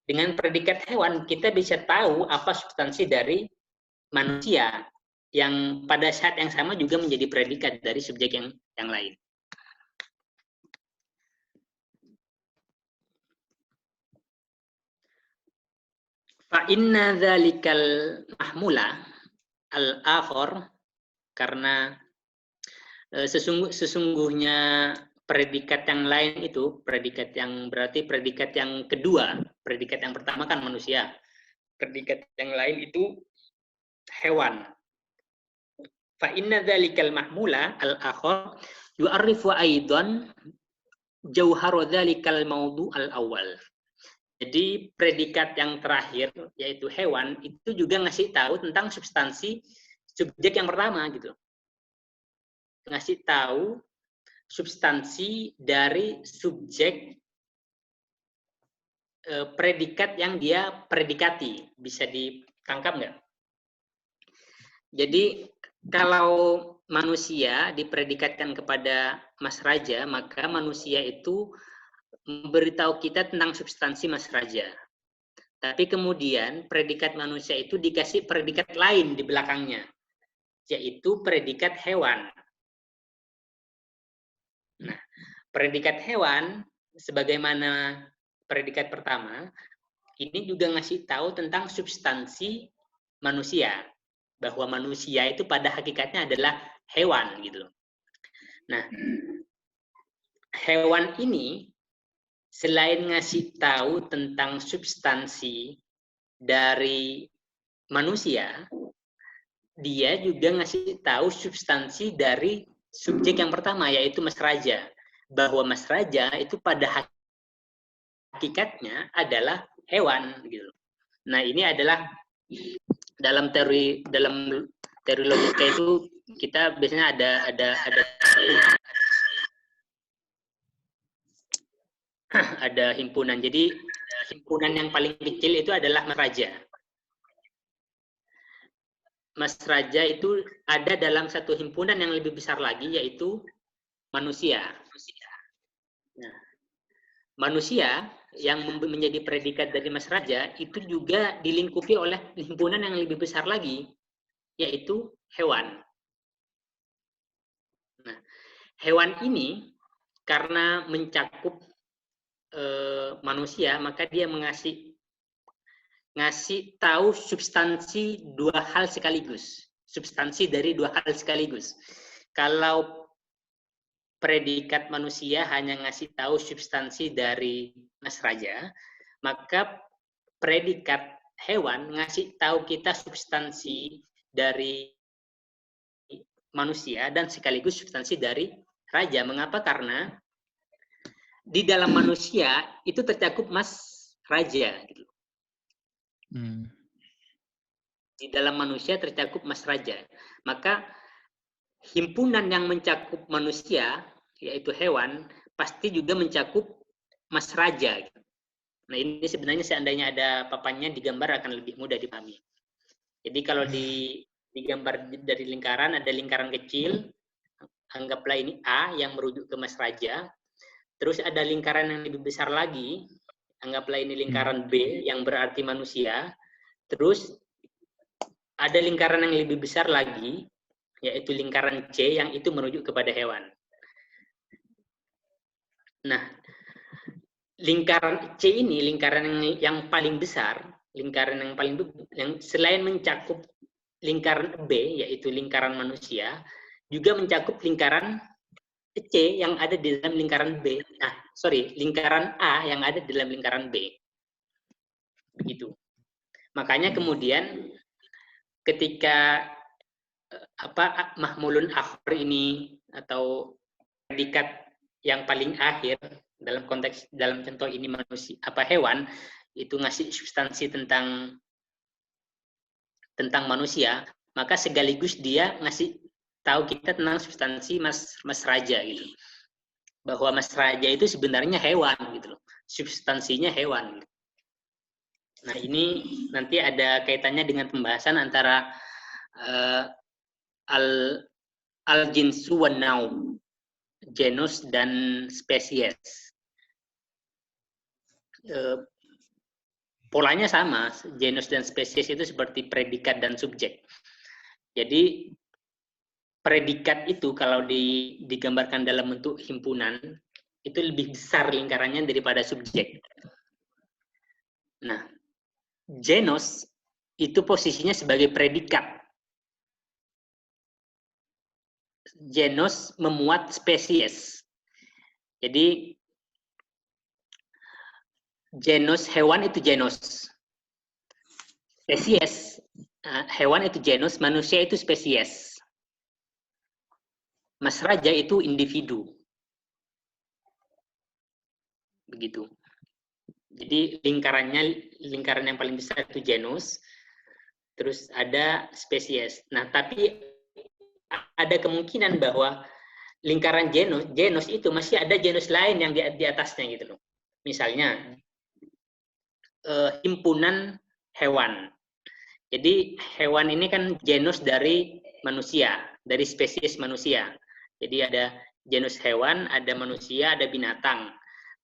dengan predikat hewan kita bisa tahu apa substansi dari manusia yang pada saat yang sama juga menjadi predikat dari subjek yang lain. Fa inna dzalikal mahmula al-akhor, karena sesungguhnya predikat yang lain itu, predikat yang berarti predikat yang kedua, predikat yang pertama kan manusia, predikat yang lain itu hewan. Fa inna dzalikal mahmula al-akhor yu'arrifu aidan jauharu dzalikal maudhu al-awwal. Jadi predikat yang terakhir yaitu hewan itu juga ngasih tahu tentang substansi subjek yang pertama gitu. Ngasih tahu substansi dari subjek predikat yang dia predikati. Bisa ditangkap nggak? Jadi kalau manusia dipredikatkan kepada Mas Raja, maka manusia itu memberitahu kita tentang substansi Mas Raja. Tapi kemudian predikat manusia itu dikasih predikat lain di belakangnya, yaitu predikat hewan. Nah, predikat hewan sebagaimana predikat pertama, ini juga ngasih tahu tentang substansi manusia, bahwa manusia itu pada hakikatnya adalah hewan gitu. Nah, hewan ini selain ngasih tahu tentang substansi dari manusia, dia juga ngasih tahu substansi dari subjek yang pertama yaitu Mas Raja, bahwa Mas Raja itu pada hakikatnya adalah hewan gitu. Nah, ini adalah dalam teori logika itu kita biasanya ada himpunan. Jadi himpunan yang paling kecil itu adalah Mas Raja. Mas Raja itu ada dalam satu himpunan yang lebih besar lagi, yaitu manusia. Nah, manusia yang menjadi predikat dari Mas Raja itu juga dilingkupi oleh himpunan yang lebih besar lagi, yaitu hewan. Nah, hewan ini karena mencakup manusia, maka dia ngasih tahu substansi dua hal sekaligus. Substansi dari dua hal sekaligus. Kalau predikat manusia hanya ngasih tahu substansi dari Mas Raja, maka predikat hewan ngasih tahu kita substansi dari manusia dan sekaligus substansi dari Raja. Mengapa? Karena di dalam manusia itu tercakup Mas Raja. Gitu. Di dalam manusia tercakup Mas Raja. Maka himpunan yang mencakup manusia, yaitu hewan, pasti juga mencakup Mas Raja. Nah, ini sebenarnya seandainya ada papannya digambar akan lebih mudah dipahami. Jadi kalau digambar dari lingkaran, ada lingkaran kecil, anggaplah ini A yang merujuk ke Mas Raja. Terus ada lingkaran yang lebih besar lagi, anggaplah ini lingkaran B yang berarti manusia. Terus ada lingkaran yang lebih besar lagi, yaitu lingkaran C yang itu merujuk kepada hewan. Nah, lingkaran C ini lingkaran yang paling besar, lingkaran yang selain mencakup lingkaran B yaitu lingkaran manusia, juga mencakup lingkaran C yang ada di dalam lingkaran B. Lingkaran A yang ada di dalam lingkaran B. Begitu. Makanya kemudian ketika mahmulun akhir ini atau predikat yang paling akhir dalam contoh ini manusia hewan itu ngasih substansi tentang manusia, maka sekaligus dia ngasih tahu kita tentang substansi Mas Raja gitu. Bahwa Mas Raja itu sebenarnya hewan gitu loh. Substansinya hewan. Gitu. Nah, ini nanti ada kaitannya dengan pembahasan antara al-jinsu wan naum, genus dan spesies. Polanya sama, genus dan spesies itu seperti predikat dan subjek. Jadi predikat itu kalau digambarkan dalam bentuk himpunan itu lebih besar lingkarannya daripada subjek. Nah, genus itu posisinya sebagai predikat. Genus memuat spesies. Jadi genus hewan itu genus. Spesies hewan itu genus, manusia itu spesies. Mas Raja itu individu. Begitu. Jadi lingkaran yang paling besar itu genus, terus ada spesies. Nah, tapi ada kemungkinan bahwa lingkaran genus itu masih ada genus lain yang di atasnya gitu loh. Misalnya himpunan hewan. Jadi hewan ini kan genus dari manusia, dari spesies manusia. Jadi ada genus hewan, ada manusia, ada binatang.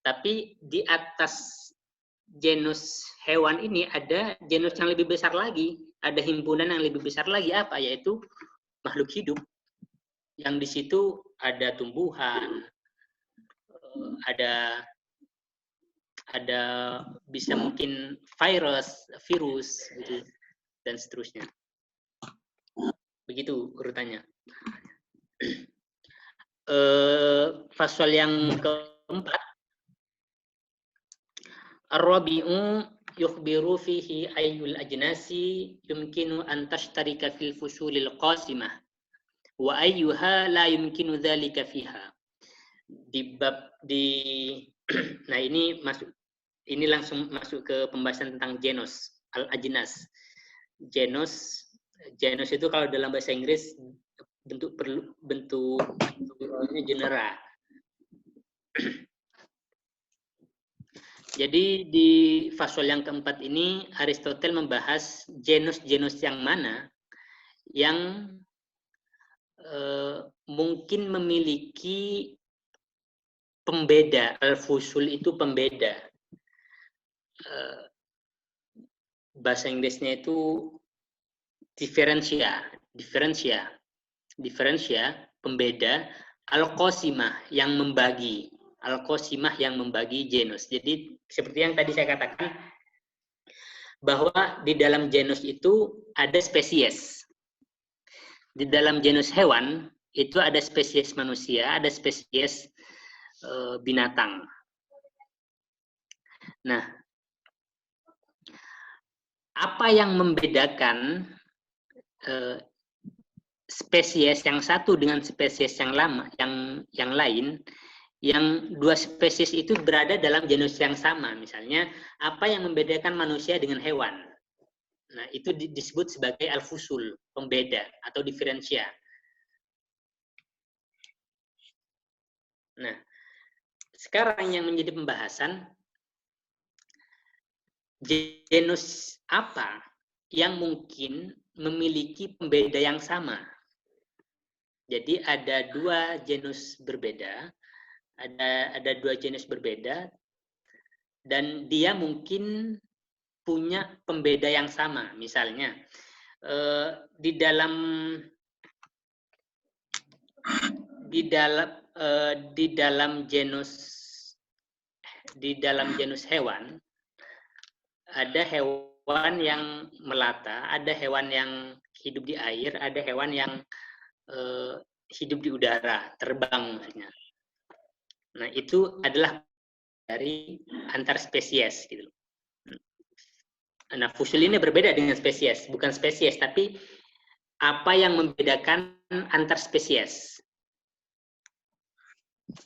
Tapi di atas genus hewan ini ada genus yang lebih besar lagi, ada himpunan yang lebih besar lagi apa? Yaitu makhluk hidup. Yang di situ ada tumbuhan, ada bisa mungkin virus gitu, dan seterusnya. Begitu urutannya. Fasal yang keempat, ar-rabi'u yukhbiru fihi ayyul ajnasi yumkinu an tashtarika fil fusulil qasimah Wa ayyuha la yumkinu dzalika fiha. Nah ini langsung masuk ke pembahasan tentang genus, al-ajnas. Genus itu kalau dalam bahasa Inggris bentuk genera. Jadi di fasal yang keempat ini Aristoteles membahas genus-genus yang mana yang mungkin memiliki pembeda. Al-fusul itu pembeda. Bahasa Inggrisnya itu diferensia, pembeda, al-qasimah yang membagi, genus. Jadi seperti yang tadi saya katakan bahwa di dalam genus itu ada spesies. Di dalam genus hewan itu ada spesies manusia, ada spesies binatang. Nah, apa yang membedakan spesies yang satu dengan spesies yang lain, yang dua spesies itu berada dalam genus yang sama? Misalnya, apa yang membedakan manusia dengan hewan? Nah, itu disebut sebagai al-fusul, pembeda atau diferensia. Nah, sekarang yang menjadi pembahasan, genus apa yang mungkin memiliki pembeda yang sama. Jadi ada dua genus berbeda, dan dia mungkin punya pembeda yang sama. Misalnya di dalam genus hewan ada hewan yang melata, ada hewan yang hidup di air, ada hewan yang hidup di udara, terbang misalnya. Nah, itu adalah dari antar spesies gitu. Nah, fusul ini berbeda dengan spesies, bukan spesies, tapi apa yang membedakan antar spesies.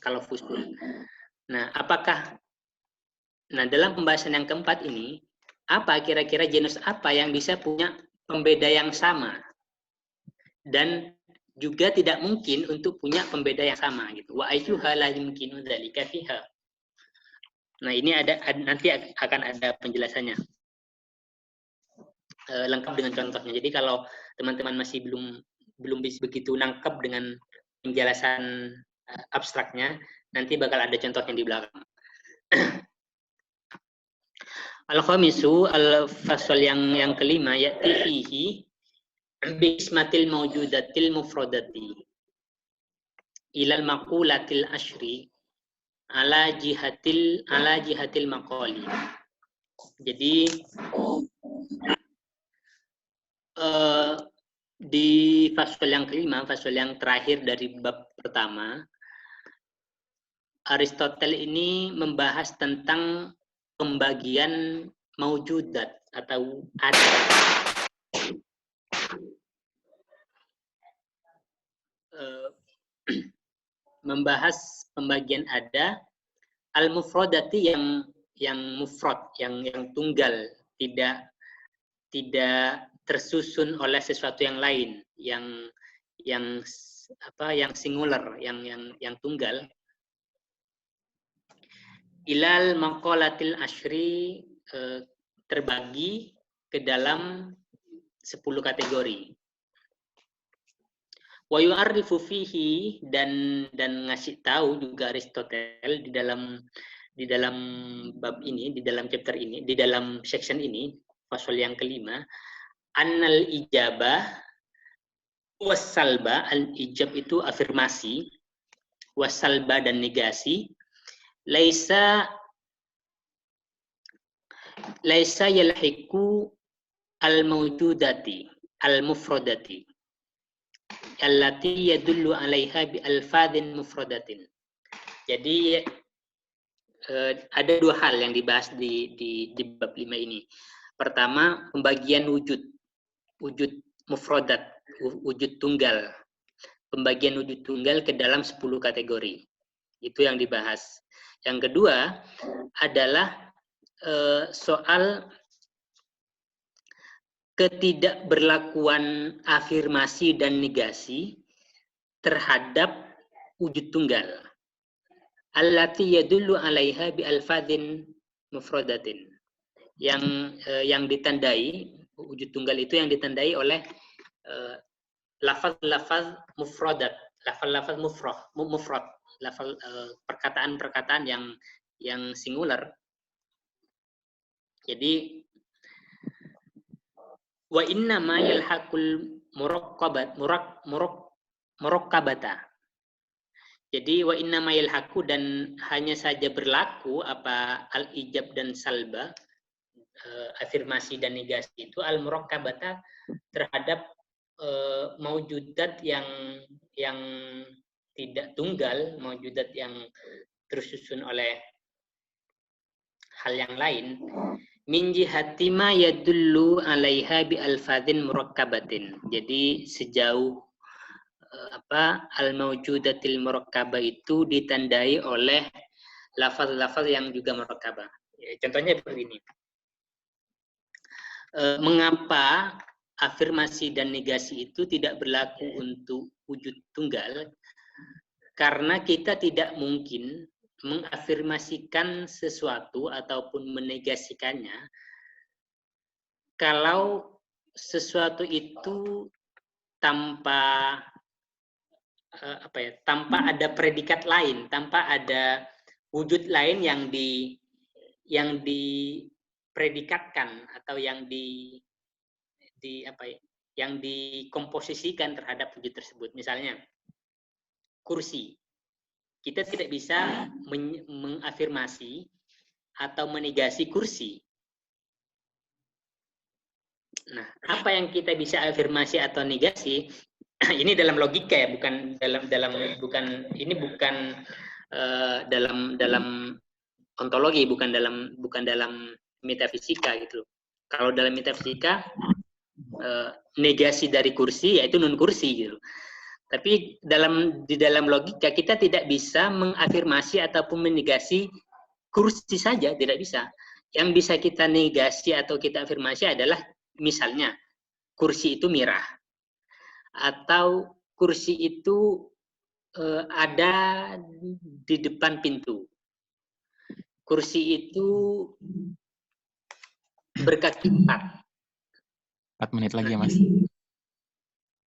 Kalau fusul. Nah, dalam pembahasan yang keempat ini, apa kira-kira genus apa yang bisa punya pembeda yang sama dan juga tidak mungkin untuk punya pembeda yang sama gitu. Wa ayyuha la yumkinu dzalika fiha. Nah, ini nanti akan ada penjelasannya lengkap dengan contohnya. Jadi kalau teman-teman masih belum begitu nangkep dengan penjelasan abstraknya, nanti bakal ada contohnya di belakang. Al-khamisu, al-fasal yang kelima, ya'ti fihi bismatil mawjudatil mufradati ilal maqulatil ashri ala jihatil maqali. Jadi di fasal yang kelima, fasal yang terakhir dari bab pertama, Aristoteles ini membahas tentang pembagian maujudat atau ada. Membahas pembagian ada al-mufradati yang mufrad, yang tunggal, tidak tersusun oleh sesuatu yang lain, yang singular, yang tunggal. Ilal maqalatil ashri, terbagi ke dalam 10 kategori. Wa yu'arrifu fihi, dan ngasih tahu juga Aristoteles di dalam bab ini, di dalam chapter ini, di dalam section ini, fasal yang kelima, annal ijabah wassalba. Al-ijab itu afirmasi, wassalba dan negasi, laisa yalhiqu al-mawjudati al-mufradati allati yadullu 'alaiha bi alfadhin mufradatin. Jadi ada dua hal yang dibahas di bab 5 ini. Pertama, pembagian wujud mufradat, wujud tunggal. pembagian wujud tunggal ke dalam 10 kategori. Itu yang dibahas. Yang kedua adalah soal ketidakberlakuan afirmasi dan negasi terhadap wujud tunggal. Allati yadullu 'alaiha bi alfadhin mufradatin. Yang ditandai wujud tunggal itu yang ditandai oleh lafaz-lafaz mufradat, lafaz-lafaz mufrad, lafaz perkataan-perkataan yang singular. Jadi wa inna ma yalhaqul murakkabata. Jadi wa inna ma yalhaqu, dan hanya saja berlaku apa al-ijab dan salba, afirmasi dan negasi itu al-murakkabata terhadap maujudat yang tidak tunggal, maujudat yang tersusun oleh hal yang lain. Min jihati ma yadullu 'alaiha bi alfadhin murakkabatin. Jadi sejauh al-maujudatil murakkabah itu ditandai oleh lafaz-lafaz yang juga murakkabah. Contohnya begini. Mengapa afirmasi dan negasi itu tidak berlaku untuk wujud tunggal? Karena kita tidak mungkin mengafirmasikan sesuatu ataupun menegasikannya kalau sesuatu itu tanpa tanpa ada predikat lain, tanpa ada wujud lain yang dipredikatkan atau yang dikomposisikan terhadap wujud tersebut. Misalnya kursi. Kita tidak bisa mengafirmasi atau menegasi kursi. Nah, apa yang kita bisa afirmasi atau negasi? Ini dalam logika ya, bukan dalam ontologi, bukan dalam metafisika gitu. Kalau dalam metafisika negasi dari kursi yaitu non kursi gitu. Tapi di dalam logika kita tidak bisa mengafirmasi ataupun menegasi kursi saja, tidak bisa. Yang bisa kita negasi atau kita afirmasi adalah misalnya kursi itu mirah, atau kursi itu ada di depan pintu. Kursi itu berkaki 4. 4 menit lagi ya, Mas.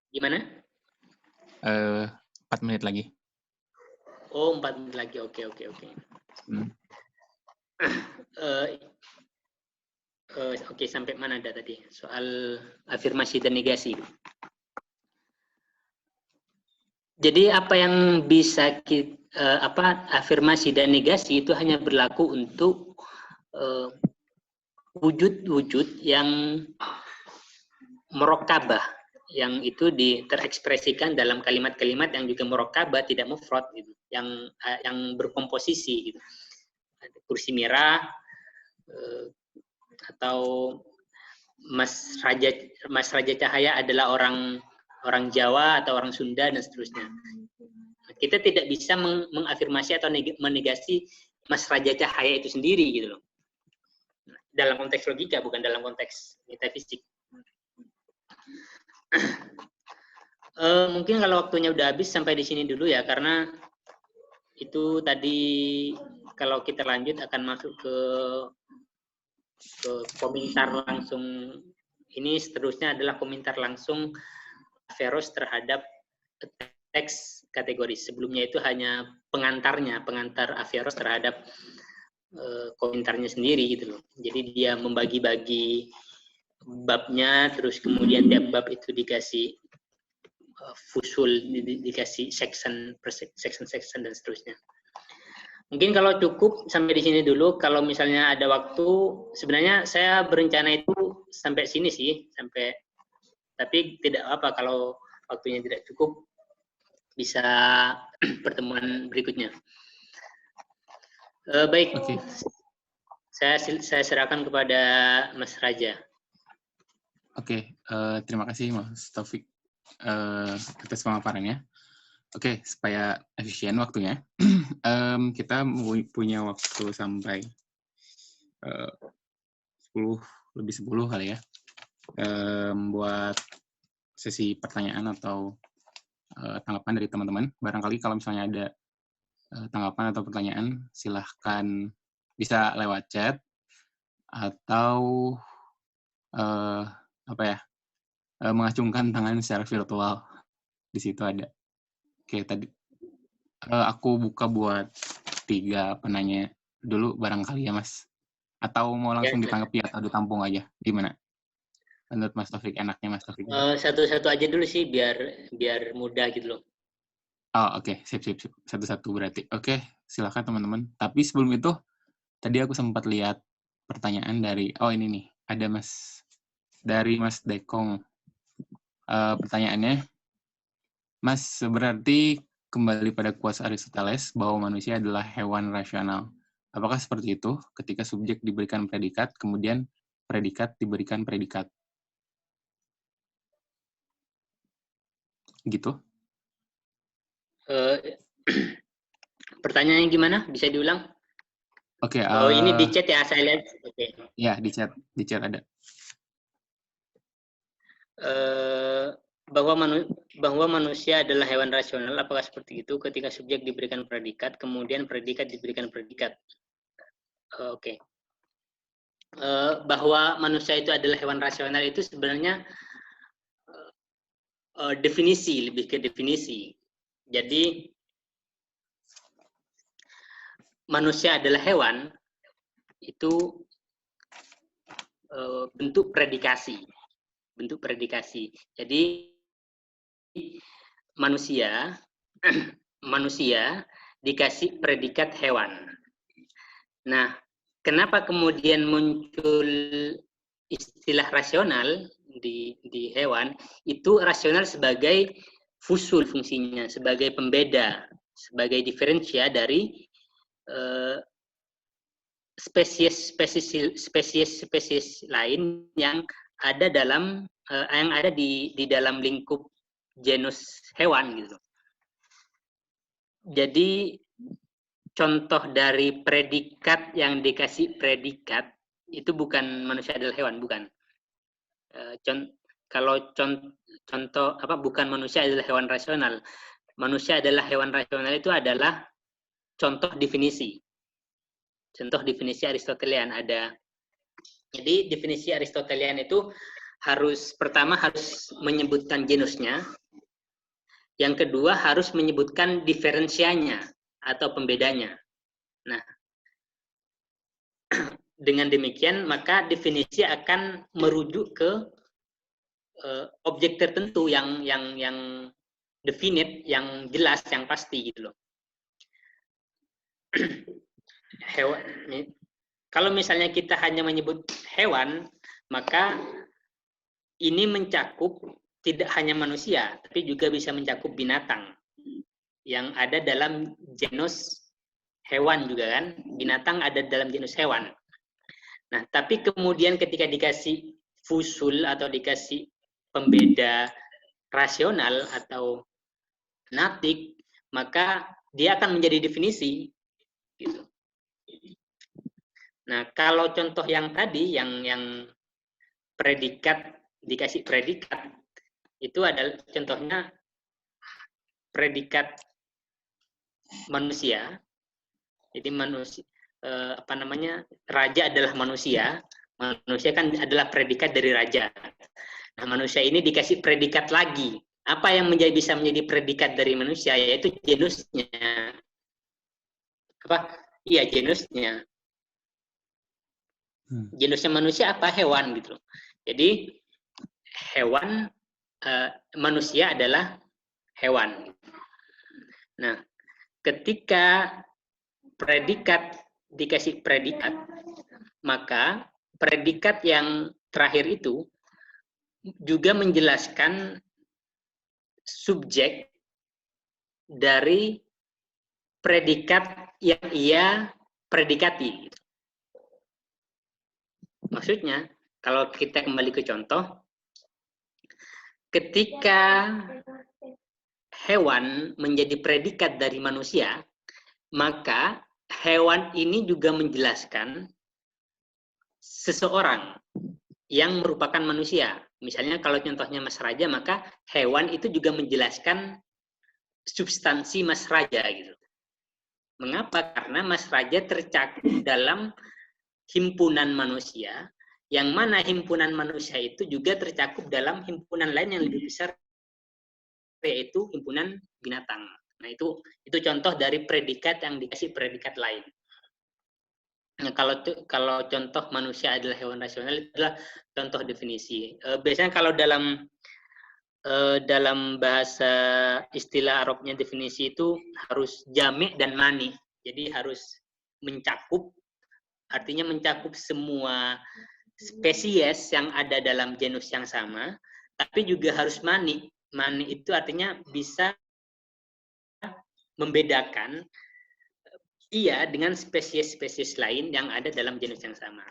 Gimana? 4 menit lagi. Oh, 4 menit lagi. Oke. Oke, sampai mana ada tadi? Soal afirmasi dan negasi. Jadi apa yang bisa afirmasi dan negasi itu hanya berlaku untuk wujud-wujud yang murakkabah, yang itu terekspresikan dalam kalimat-kalimat yang juga murakkabah, tidak mufrad gitu, yang berkomposisi gitu. Kursi merah, atau Mas Raja Cahaya adalah orang Jawa atau orang Sunda dan seterusnya. Kita tidak bisa mengafirmasi atau menegasi Mas Raja Cahaya itu sendiri gitu loh. Dalam konteks logika, bukan dalam konteks metafisik. Mungkin kalau waktunya udah habis sampai di sini dulu ya, karena itu tadi kalau kita lanjut akan masuk ke komentar langsung. Ini seterusnya adalah komentar langsung Averroes terhadap teks kategori. Sebelumnya itu hanya pengantar Averroes terhadap komentarnya sendiri gitu loh. Jadi dia membagi-bagi babnya, terus kemudian tiap bab itu dikasih fusul, dikasih section dan seterusnya. Mungkin kalau cukup sampai di sini dulu. Kalau misalnya ada waktu, sebenarnya saya berencana itu sampai sini sih, tapi tidak apa kalau waktunya tidak cukup, bisa pertemuan berikutnya. Baik, okay. Saya serahkan kepada Mas Raja. Oke, terima kasih Mas Taufik atas pemaparannya. Oke, supaya efisien waktunya, kita punya waktu sampai 10 kali ya, buat sesi pertanyaan atau tanggapan dari teman-teman. Barangkali kalau misalnya ada tanggapan atau pertanyaan, silahkan bisa lewat chat atau mengacungkan tangan secara virtual. Di situ ada. Oke, tadi aku buka buat 3 penanya dulu barangkali ya, Mas. Atau mau Ya, langsung ditanggapi atau ditampung aja? Gimana? Menurut Mas Taufik, enaknya Mas Taufik? satu-satu aja dulu sih biar mudah gitu loh. Oh, oke. Sip. Satu-satu berarti. Oke, silakan teman-teman. Tapi sebelum itu, tadi aku sempat lihat pertanyaan dari, ini nih, ada dari Mas Dekong. Pertanyaannya, Mas, berarti kembali pada kuasa Aristoteles bahwa manusia adalah hewan rasional. Apakah seperti itu ketika subjek diberikan predikat, kemudian predikat diberikan predikat? Gitu? Pertanyaannya gimana? Bisa diulang? Oke, Oh, ini di chat ya, saya lihat. Oke. ya di chat ada. Bahwa manusia adalah hewan rasional, apakah seperti itu ketika subjek diberikan predikat, kemudian predikat diberikan predikat? Oke. Bahwa manusia itu adalah hewan rasional itu sebenarnya definisi, lebih ke definisi. Jadi manusia adalah hewan itu bentuk predikasi. Jadi manusia dikasih predikat hewan. Nah, kenapa kemudian muncul istilah rasional di hewan? Itu rasional sebagai fusul fungsinya, sebagai pembeda, sebagai diferensia dari spesies lain yang ada di dalam lingkup genus hewan gitu. Jadi contoh dari predikat yang dikasih predikat itu bukan manusia adalah hewan, bukan. Contoh bukan manusia adalah hewan rasional. Manusia adalah hewan rasional itu adalah contoh definisi. Contoh definisi Aristotelian ada. Jadi definisi Aristotelian itu pertama harus menyebutkan genusnya. Yang kedua harus menyebutkan diferensianya atau pembedanya. Nah, dengan demikian maka definisi akan merujuk ke objek tertentu yang definite, yang jelas, yang pasti gitu loh. Hewan. Kalau misalnya kita hanya menyebut hewan, maka ini mencakup tidak hanya manusia, tapi juga bisa mencakup binatang yang ada dalam genus hewan juga kan. Binatang ada dalam genus hewan. Nah, tapi kemudian ketika dikasih fusul atau dikasih pembeda rasional atau natik, maka dia akan menjadi definisi. Gitu. Nah, kalau contoh yang tadi, yang predikat, dikasih predikat, itu adalah contohnya predikat manusia. Jadi manusia, raja adalah manusia. Manusia kan adalah predikat dari raja. Nah, manusia ini dikasih predikat lagi. Apa yang bisa menjadi predikat dari manusia, yaitu genusnya. Iya, genusnya. Genusnya manusia apa? Hewan gitu. Jadi hewan, manusia adalah hewan. Nah, ketika predikat dikasih predikat, maka predikat yang terakhir itu juga menjelaskan subjek dari predikat yang ia predikati. Maksudnya, kalau kita kembali ke contoh, ketika hewan menjadi predikat dari manusia, maka hewan ini juga menjelaskan seseorang yang merupakan manusia. Misalnya kalau contohnya Mas Raja, maka hewan itu juga menjelaskan substansi Mas Raja gitu. Mengapa? Karena Mas Raja tercakup dalam himpunan manusia, yang mana himpunan manusia itu juga tercakup dalam himpunan lain yang lebih besar, yaitu himpunan binatang. Nah, itu contoh dari predikat yang dikasih predikat lain. Nah, kalau contoh manusia adalah hewan rasional, itu adalah contoh definisi. Biasanya kalau dalam bahasa istilah Arabnya definisi itu harus jami' dan mani. Jadi harus mencakup, artinya mencakup semua spesies yang ada dalam genus yang sama, tapi juga harus mani. Mani itu artinya bisa membedakan ia dengan spesies-spesies lain yang ada dalam genus yang sama.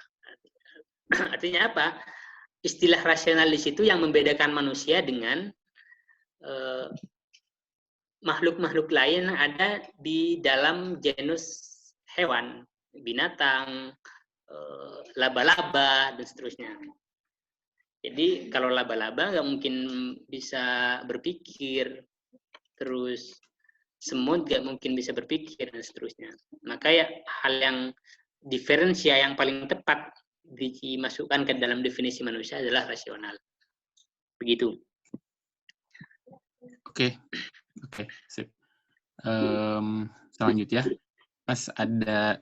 Artinya apa? Istilah rasional di situ yang membedakan manusia dengan makhluk-makhluk lain yang ada di dalam genus hewan, binatang, laba-laba, dan seterusnya. Jadi kalau laba-laba nggak mungkin bisa berpikir, terus semut nggak mungkin bisa berpikir, dan seterusnya. Maka ya hal yang diferensia yang paling tepat dimasukkan ke dalam definisi manusia adalah rasional. Begitu. Oke, sip. Selanjutnya, Mas ada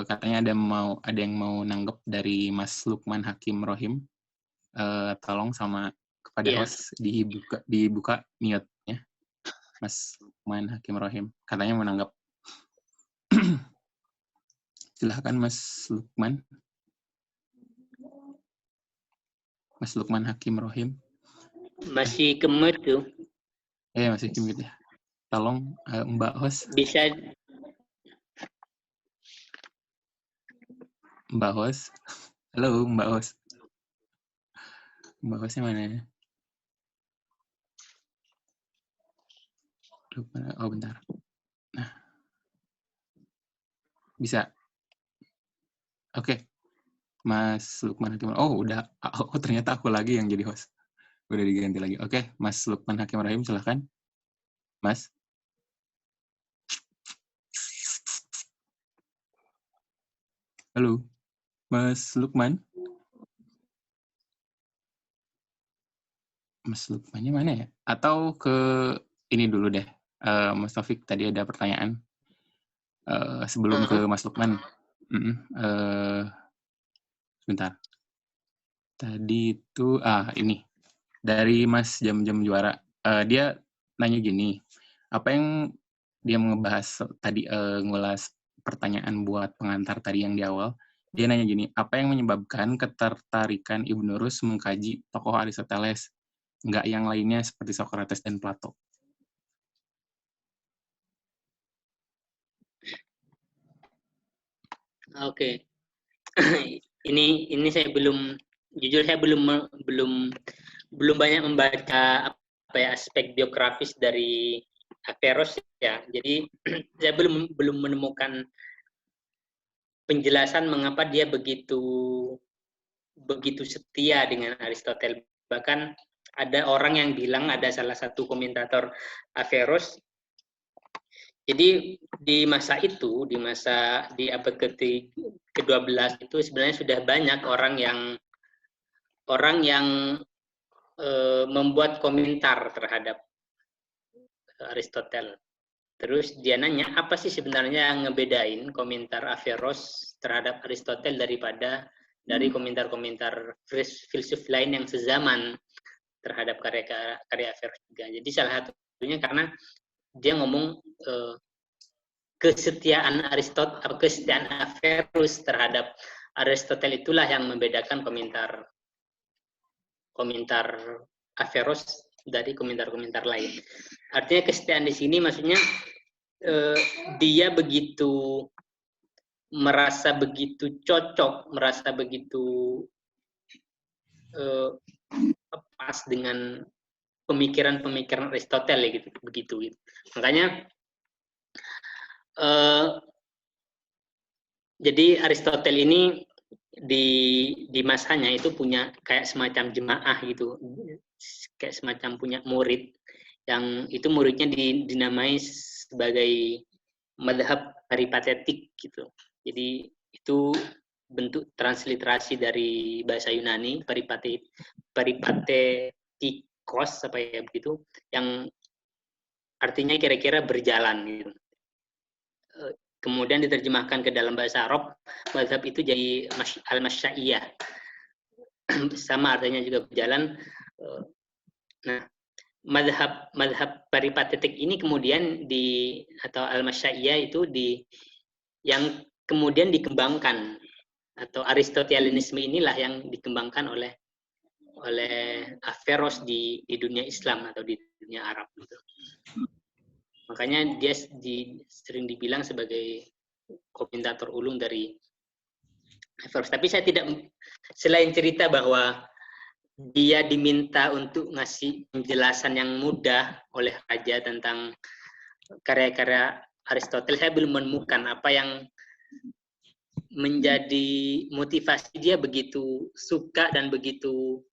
katanya ada yang mau nanggep dari Mas Lukman Hakim Rohim. Tolong sama kepada host dibuka mute-nya. Mas Lukman Hakim Rohim katanya mau nanggap. Silahkan Mas Lukman. Mas Lukman Hakim Rohim. Masih kemut tuh. Masih kemut ya. Tolong Mbak host. Bisa. Mbak host. Halo Mbak host. Mbak hostnya mana? Oh bentar. Nah. Bisa. Oke. Mas Lukman Hakim. Oh, udah. Oh, ternyata aku lagi yang jadi host. Udah diganti lagi. Oke, Mas Lukman Hakim Rahim, silahkan. Mas. Halo. Mas Lukman. Mas Lukmannya mana ya? Atau ke ini dulu deh. Mas Taufik, tadi ada pertanyaan. Sebelum ke Mas Lukman. Sebentar. Tadi itu, ini. Dari Mas Jam-Jam Juara. Dia nanya gini, apa yang dia ngebahas tadi, ngulas pertanyaan buat pengantar tadi yang di awal, dia nanya gini, apa yang menyebabkan ketertarikan Ibnu Rus mengkaji tokoh Aristoteles, nggak yang lainnya seperti Socrates dan Plato? Oke. Ini saya jujur saya belum banyak membaca aspek biografis dari Averroes ya. Jadi saya belum menemukan penjelasan mengapa dia begitu setia dengan Aristoteles. Bahkan ada orang yang bilang, ada salah satu komentator Averroes, jadi di masa itu, di abad ke-12 itu sebenarnya sudah banyak orang yang membuat komentar terhadap Aristoteles. Terus dia nanya, apa sih sebenarnya yang ngebedain komentar Averroes terhadap Aristoteles dari komentar-komentar filsuf lain yang sezaman terhadap karya Averroes juga. Jadi salah satunya karena dia ngomong kesetiaan Averroes terhadap Aristoteles itulah yang membedakan komentar Averroes dari komentar-komentar lain. Artinya kesetiaan di sini maksudnya dia merasa begitu cocok, merasa begitu pas dengan pemikiran-pemikiran Aristoteles gitu, begitu. Gitu. Makanya jadi Aristoteles ini di masanya itu punya kayak semacam jemaah gitu, kayak semacam punya murid yang itu muridnya dinamai sebagai madhab peripatetik gitu. Jadi itu bentuk transliterasi dari bahasa Yunani peripatetikos apa ya begitu, yang artinya kira-kira berjalan gitu. Kemudian diterjemahkan ke dalam bahasa Arab, mazhab itu jadi al-masyaiyah. Sama artinya juga berjalan. Nah, mazhab peripatetik ini kemudian atau al-masyaiyah itu yang kemudian dikembangkan, atau Aristotelianisme inilah yang dikembangkan oleh Averroes di dunia Islam atau di dunia Arab gitu. Makanya dia sering dibilang sebagai komentator ulung dari Averroes. Tapi saya tidak, selain cerita bahwa dia diminta untuk ngasih penjelasan yang mudah oleh raja tentang karya-karya Aristoteles, saya belum menemukan apa yang menjadi motivasi dia begitu suka dan begitu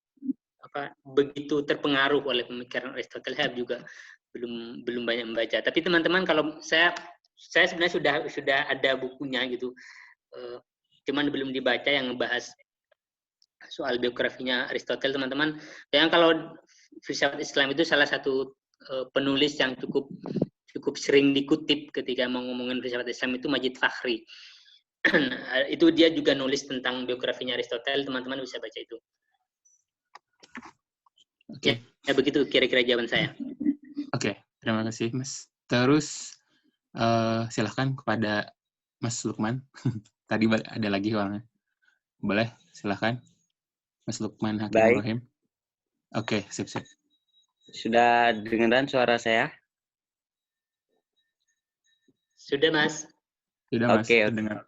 terpengaruh oleh pemikiran Aristoteles. Saya juga belum banyak membaca. Tapi teman-teman, kalau saya sebenarnya sudah ada bukunya gitu, cuman belum dibaca, yang membahas soal biografinya Aristoteles, teman-teman. Yang kalau filsafat Islam itu salah satu penulis yang cukup sering dikutip ketika mau ngomongin filsafat Islam itu Majid Fakhri. Itu dia juga nulis tentang biografinya Aristoteles, teman-teman bisa baca itu. Oke. Ya begitu kira-kira jawaban saya. Oke, terima kasih Mas. Terus silahkan kepada Mas Lukman. Tadi ada lagi soalnya. Boleh, silahkan. Mas Lukman Hakim Ibrahim. Oke, sip. Sudah dengeran suara saya? Sudah, Mas. Sudah, Mas. Oke. Dengar.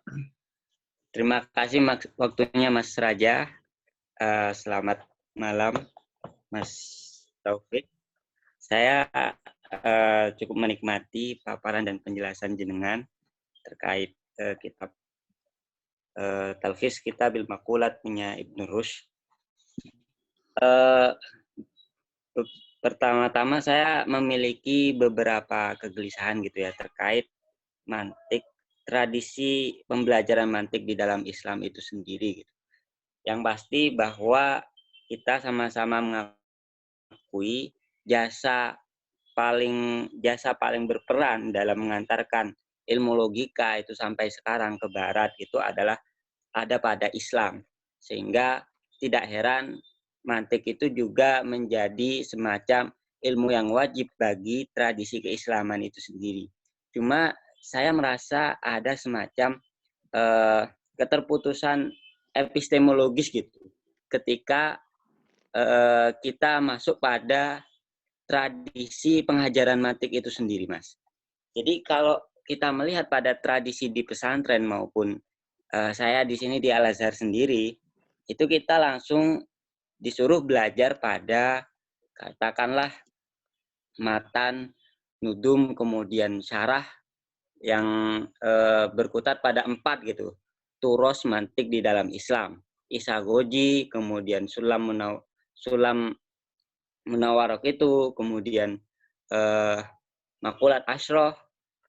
Terima kasih waktunya Mas Raja. Selamat malam, Mas Taufik. Saya cukup menikmati paparan dan penjelasan jenengan terkait kitab Talkhis Kitabil Maqulat punya Ibnu Rushd. Pertama-tama saya memiliki beberapa kegelisahan gitu ya terkait mantik, tradisi pembelajaran mantik di dalam Islam itu sendiri gitu. Yang pasti bahwa kita sama-sama mengakui jasa paling berperan dalam mengantarkan ilmu logika itu sampai sekarang ke barat itu adalah ada pada Islam. Sehingga tidak heran mantik itu juga menjadi semacam ilmu yang wajib bagi tradisi keislaman itu sendiri. Cuma saya merasa ada semacam keterputusan epistemologis gitu ketika kita masuk pada tradisi pengajaran mantik itu sendiri, Mas. Jadi kalau kita melihat pada tradisi di pesantren maupun saya di sini di Al-Azhar sendiri, itu kita langsung disuruh belajar pada katakanlah matan, nudum, kemudian syarah yang berkutat pada 4 gitu. Turos mantik di dalam Islam, isagoji, kemudian sulam munawarok itu, kemudian makulat asyroh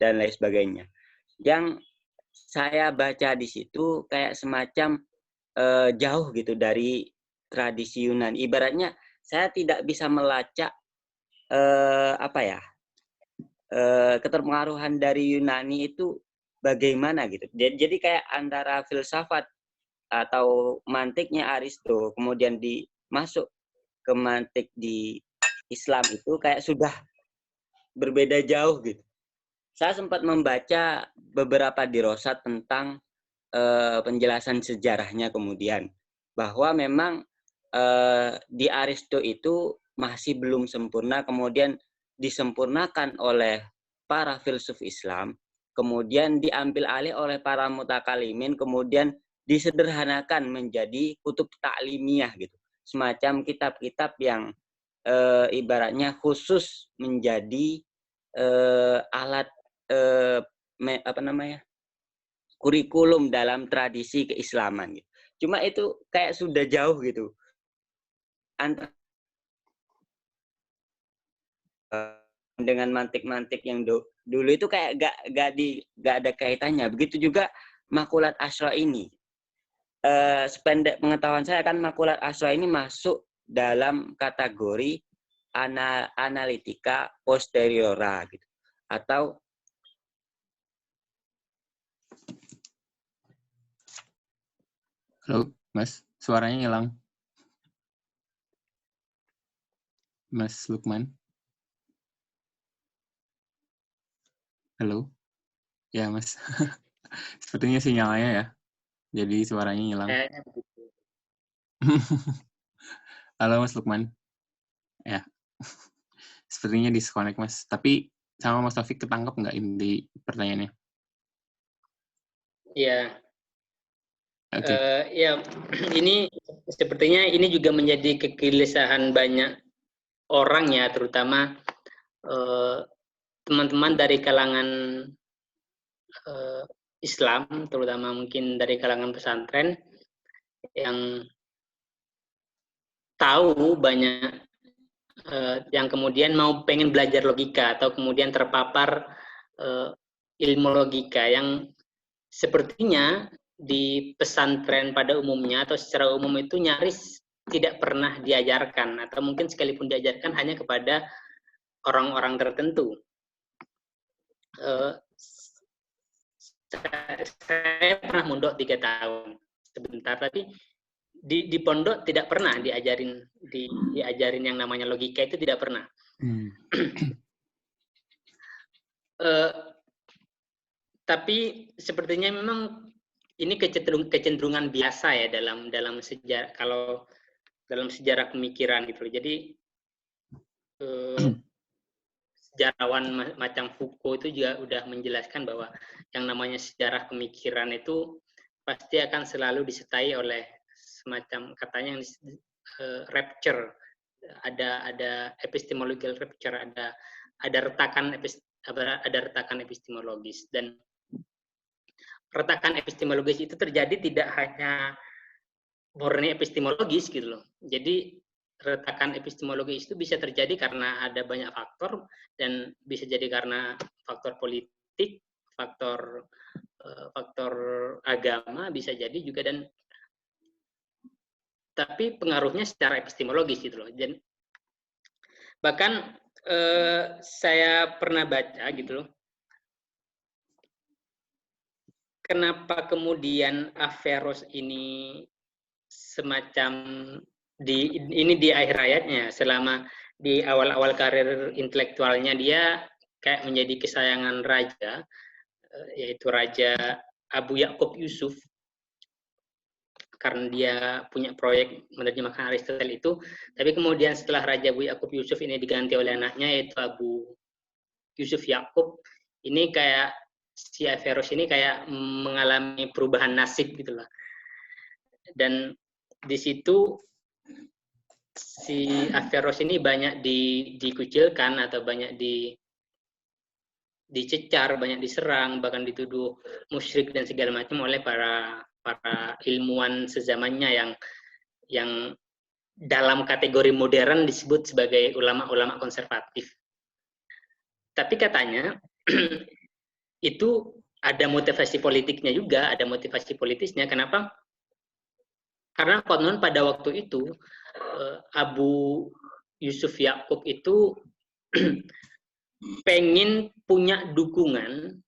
dan lain sebagainya. Yang saya baca di situ kayak semacam jauh gitu dari tradisi Yunani. Ibaratnya saya tidak bisa melacak keterpengaruhan dari Yunani itu bagaimana gitu. Jadi kayak antara filsafat atau mantiknya Aristo kemudian dimasuk ke mantik di Islam itu kayak sudah berbeda jauh gitu. Saya sempat membaca beberapa dirosat tentang penjelasan sejarahnya kemudian bahwa memang di Aristo itu masih belum sempurna, kemudian disempurnakan oleh para filsuf Islam, kemudian diambil alih oleh para mutakalimin, kemudian disederhanakan menjadi kutub ta'limiyah gitu. Semacam kitab-kitab yang ibaratnya khusus menjadi alat kurikulum dalam tradisi keislaman gitu. Cuma itu kayak sudah jauh gitu dengan mantik-mantik yang dulu itu kayak gak ada kaitannya. Begitu juga makulat Asyra ini. Sependek pengetahuan saya kan makulat Asyra ini masuk dalam kategori analitika posteriora gitu. Atau Halo, Mas, suaranya hilang. Mas Lukman. Halo? Ya, Mas. Sepertinya sinyalnya ya. Jadi suaranya hilang. Halo, Mas Lukman. Ya. Sepertinya disconnect, Mas. Tapi sama Mas Taufik ketangkep nggak inti pertanyaannya? Iya. Oke. Ya, ini sepertinya ini juga menjadi kegelisahan banyak orang ya, terutama teman-teman dari kalangan Islam, terutama mungkin dari kalangan pesantren yang tahu banyak yang kemudian pengen belajar logika atau kemudian terpapar ilmu logika yang sepertinya di pesantren pada umumnya atau secara umum itu nyaris tidak pernah diajarkan atau mungkin sekalipun diajarkan hanya kepada orang-orang tertentu. Saya pernah mondok 3 tahun sebentar, tapi di pondok tidak pernah diajarin yang namanya logika, itu tidak pernah. Tapi sepertinya memang ini kecenderungan biasa ya dalam sejarah, kalau dalam sejarah pemikiran gitu. Jadi sejarawan macam Foucault itu juga udah menjelaskan bahwa yang namanya sejarah pemikiran itu pasti akan selalu disertai oleh semacam, katanya, rapture, ada epistemological rapture, ada retakan epistemologis, dan retakan epistemologis itu terjadi tidak hanya murni epistemologis gitu loh. Jadi retakan epistemologis itu bisa terjadi karena ada banyak faktor, dan bisa jadi karena faktor politik, faktor agama bisa jadi juga, dan tapi pengaruhnya secara epistemologis gitu loh. Dan bahkan saya pernah baca gitu loh, kenapa kemudian Averroes ini semacam ini di akhir hayatnya, selama di awal-awal karir intelektualnya dia kayak menjadi kesayangan raja, yaitu Raja Abu Yakub Yusuf, karena dia punya proyek menerjemahkan Aristoteles itu. Tapi kemudian setelah Raja Abu Yakub Yusuf ini diganti oleh anaknya, yaitu Abu Yusuf Yakub, ini kayak si Averroes ini kayak mengalami perubahan nasib gitu lah. Dan di situ si Averroes ini banyak dikucilkan atau banyak dicecar, banyak diserang, bahkan dituduh musyrik dan segala macam oleh para ilmuwan sezamannya yang dalam kategori modern disebut sebagai ulama-ulama konservatif. Tapi katanya itu ada motivasi politiknya juga, ada motivasi politisnya. Kenapa? Karena konon pada waktu itu Abu Yusuf Yakub itu pengen punya dukungan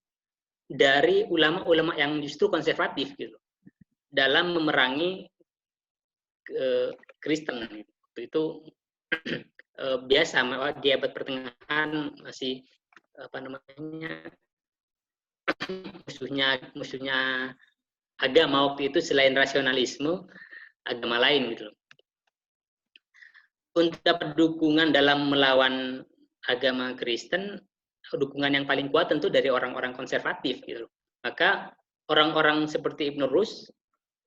dari ulama-ulama yang justru konservatif gitu dalam memerangi Kristen. Itu biasa di abad pertengahan masih musuhnya agama waktu itu selain rasionalisme, agama lain gitu. Untuk dapat dukungan dalam melawan agama Kristen, dukungan yang paling kuat tentu dari orang-orang konservatif gitu. Maka orang-orang seperti Ibn Rus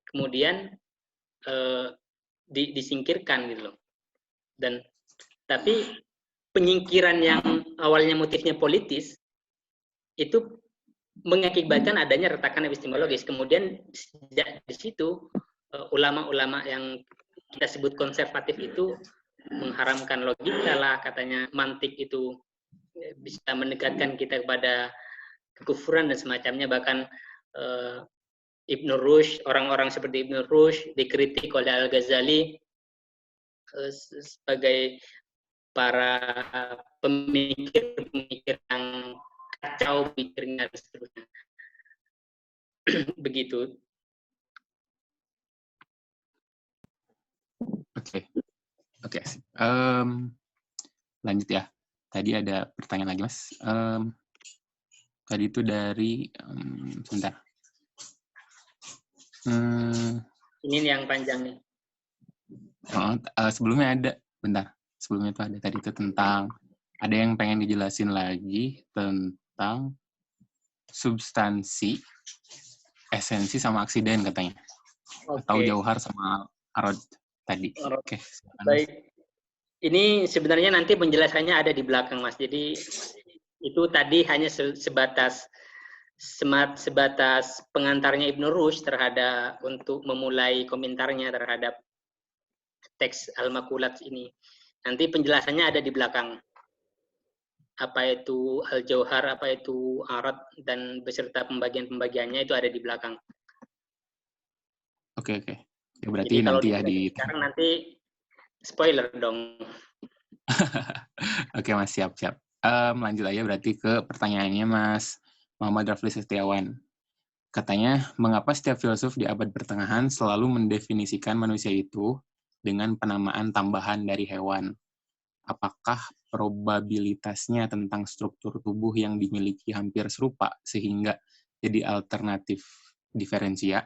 kemudian disingkirkan gitu loh. Dan Tapi penyingkiran yang awalnya motifnya politis itu mengakibatkan adanya retakan epistemologis. Kemudian sejak di situ ulama-ulama yang kita sebut konservatif itu mengharamkan logika lah, katanya mantik itu bisa mendekatkan kita kepada kekufuran dan semacamnya. Bahkan Ibn Rushd, orang-orang seperti Ibn Rushd dikritik oleh Al-Ghazali sebagai para pemikir-pemikir yang kacau pikirnya dan seterusnya. Begitu. Oke. Lanjut ya. Tadi ada pertanyaan lagi, Mas. Tadi itu dari sebentar. Ini yang panjang nih. Sebelumnya ada, bentar. Sebelumnya itu ada tadi itu tentang, ada yang pengen dijelasin lagi tentang substansi, esensi sama aksiden katanya. Atau jauhar sama arod tadi. Oke. Baik. Ini sebenarnya nanti penjelasannya ada di belakang, Mas. Jadi itu tadi hanya sebatas pengantarnya Ibn Rushd terhadap untuk memulai komentarnya terhadap teks Al-Maqulat ini. Nanti penjelasannya ada di belakang. Apa itu Al-Jauhar, apa itu Arad, dan beserta pembagian-pembagiannya itu ada di belakang. Oke. Ya, berarti jadi nanti ya di... Sekarang nanti spoiler dong. Oke, Mas, siap. Lanjut aja berarti ke pertanyaannya Mas Muhammad Rafli Setiawan. Katanya, mengapa setiap filsuf di abad pertengahan selalu mendefinisikan manusia itu dengan penamaan tambahan dari hewan? Apakah probabilitasnya tentang struktur tubuh yang dimiliki hampir serupa sehingga jadi alternatif diferensia?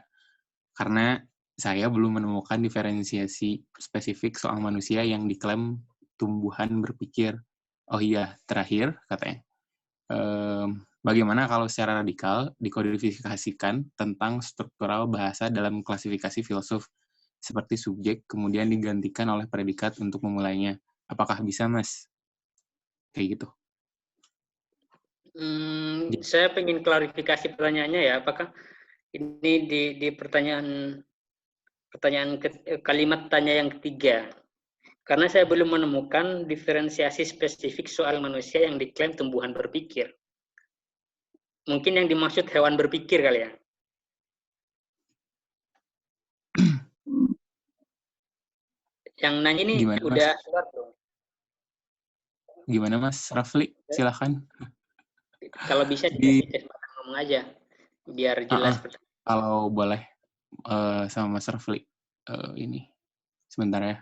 Karena saya belum menemukan diferensiasi spesifik soal manusia yang diklaim tumbuhan berpikir. Oh iya, terakhir katanya. Bagaimana kalau secara radikal dikodifikasikan tentang struktural bahasa dalam klasifikasi filsuf seperti subjek kemudian digantikan oleh predikat untuk memulainya? Apakah bisa, Mas? Kayak gitu. Saya ingin klarifikasi pertanyaannya ya. Apakah ini di pertanyaan kalimat tanya yang ketiga? Karena saya belum menemukan diferensiasi spesifik soal manusia yang diklaim tumbuhan berpikir. Mungkin yang dimaksud hewan berpikir kali ya. Yang nanya ini gimana, udah Mas? Gimana, Mas Rafli? Silakan. Kalau bisa dikasih ngomong aja biar jelas. Kalau boleh sama Mas Rafli ini sebentar ya.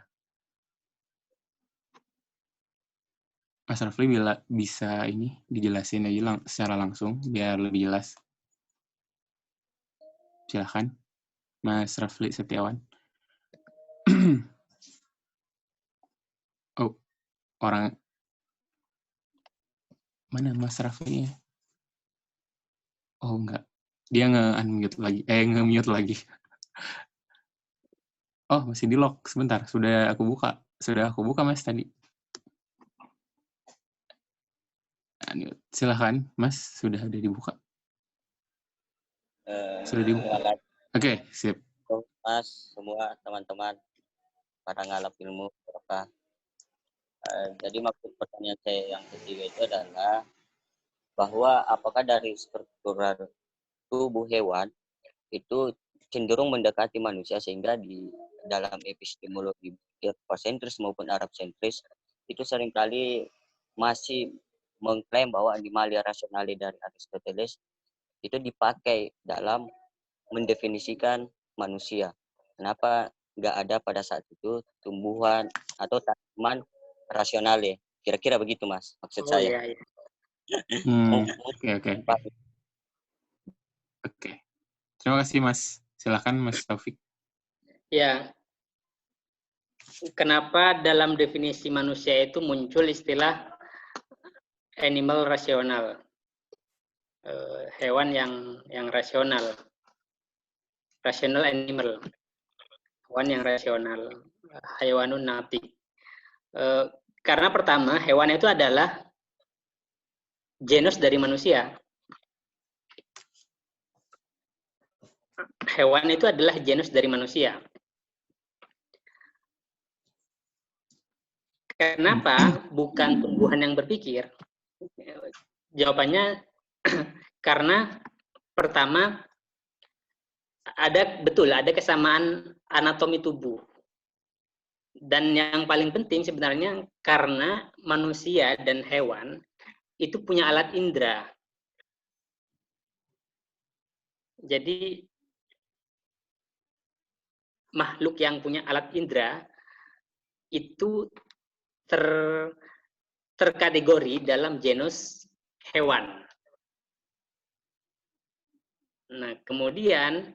Mas Rafli bisa ini dijelasin aja secara langsung biar lebih jelas. Silakan, Mas Rafli Setiawan. Oh, orang mana Mas Rafli-nya? Oh, enggak. Dia nge-unmute lagi. Nge-mute lagi. Oh, masih di lock. Sebentar, sudah aku buka, Mas, tadi. Silakan, Mas. Sudah ada dibuka. Sudah dibuka. Oke, sip. Mas, semua teman-teman para ngalap ilmu. Jadi maksud pertanyaan saya yang ketiga itu adalah bahwa apakah dari struktural tubuh hewan itu cenderung mendekati manusia sehingga di dalam epistemologi Eurocentris maupun Arab sentris itu seringkali masih mengklaim bahwa animalia rationale dari Aristoteles itu dipakai dalam mendefinisikan manusia. Kenapa nggak ada pada saat itu tumbuhan atau tanaman rasionale? Kira-kira begitu, Mas, maksud saya. Iya. Oke. Terima kasih, Mas. Silakan, Mas Taufik. Ya. Kenapa dalam definisi manusia itu muncul istilah animal rasional? Hewan yang rasional. Rational animal. Hewan yang rasional. Hayawanun natik. Karena pertama, hewan itu adalah genus dari manusia. Hewan itu adalah genus dari manusia. Kenapa bukan tumbuhan yang berpikir? Jawabannya karena pertama ada kesamaan anatomi tubuh. Dan yang paling penting sebenarnya karena manusia dan hewan itu punya alat indera. Jadi makhluk yang punya alat indera itu terkategori dalam genus hewan. Nah, kemudian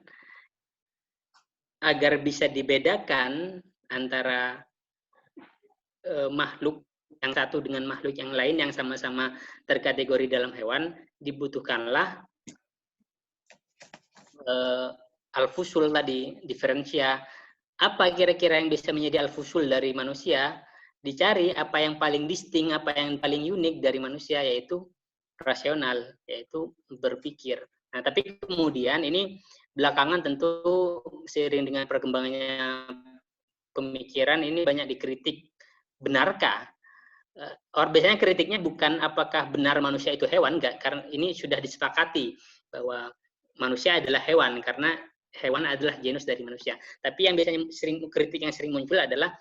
agar bisa dibedakan antara makhluk yang satu dengan makhluk yang lain yang sama-sama terkategori dalam hewan, dibutuhkanlah al-fusul tadi, diferensia. Apa kira-kira yang bisa menjadi al-fusul dari manusia? Dicari apa yang paling distinct, apa yang paling unik dari manusia, yaitu rasional, yaitu berpikir. Nah, tapi kemudian ini belakangan tentu seiring dengan perkembangannya pemikiran ini banyak dikritik. Benarkah? Biasanya kritiknya bukan apakah benar manusia itu hewan, enggak, karena ini sudah disepakati bahwa manusia adalah hewan karena hewan adalah genus dari manusia. Tapi yang biasanya kritik yang sering muncul adalah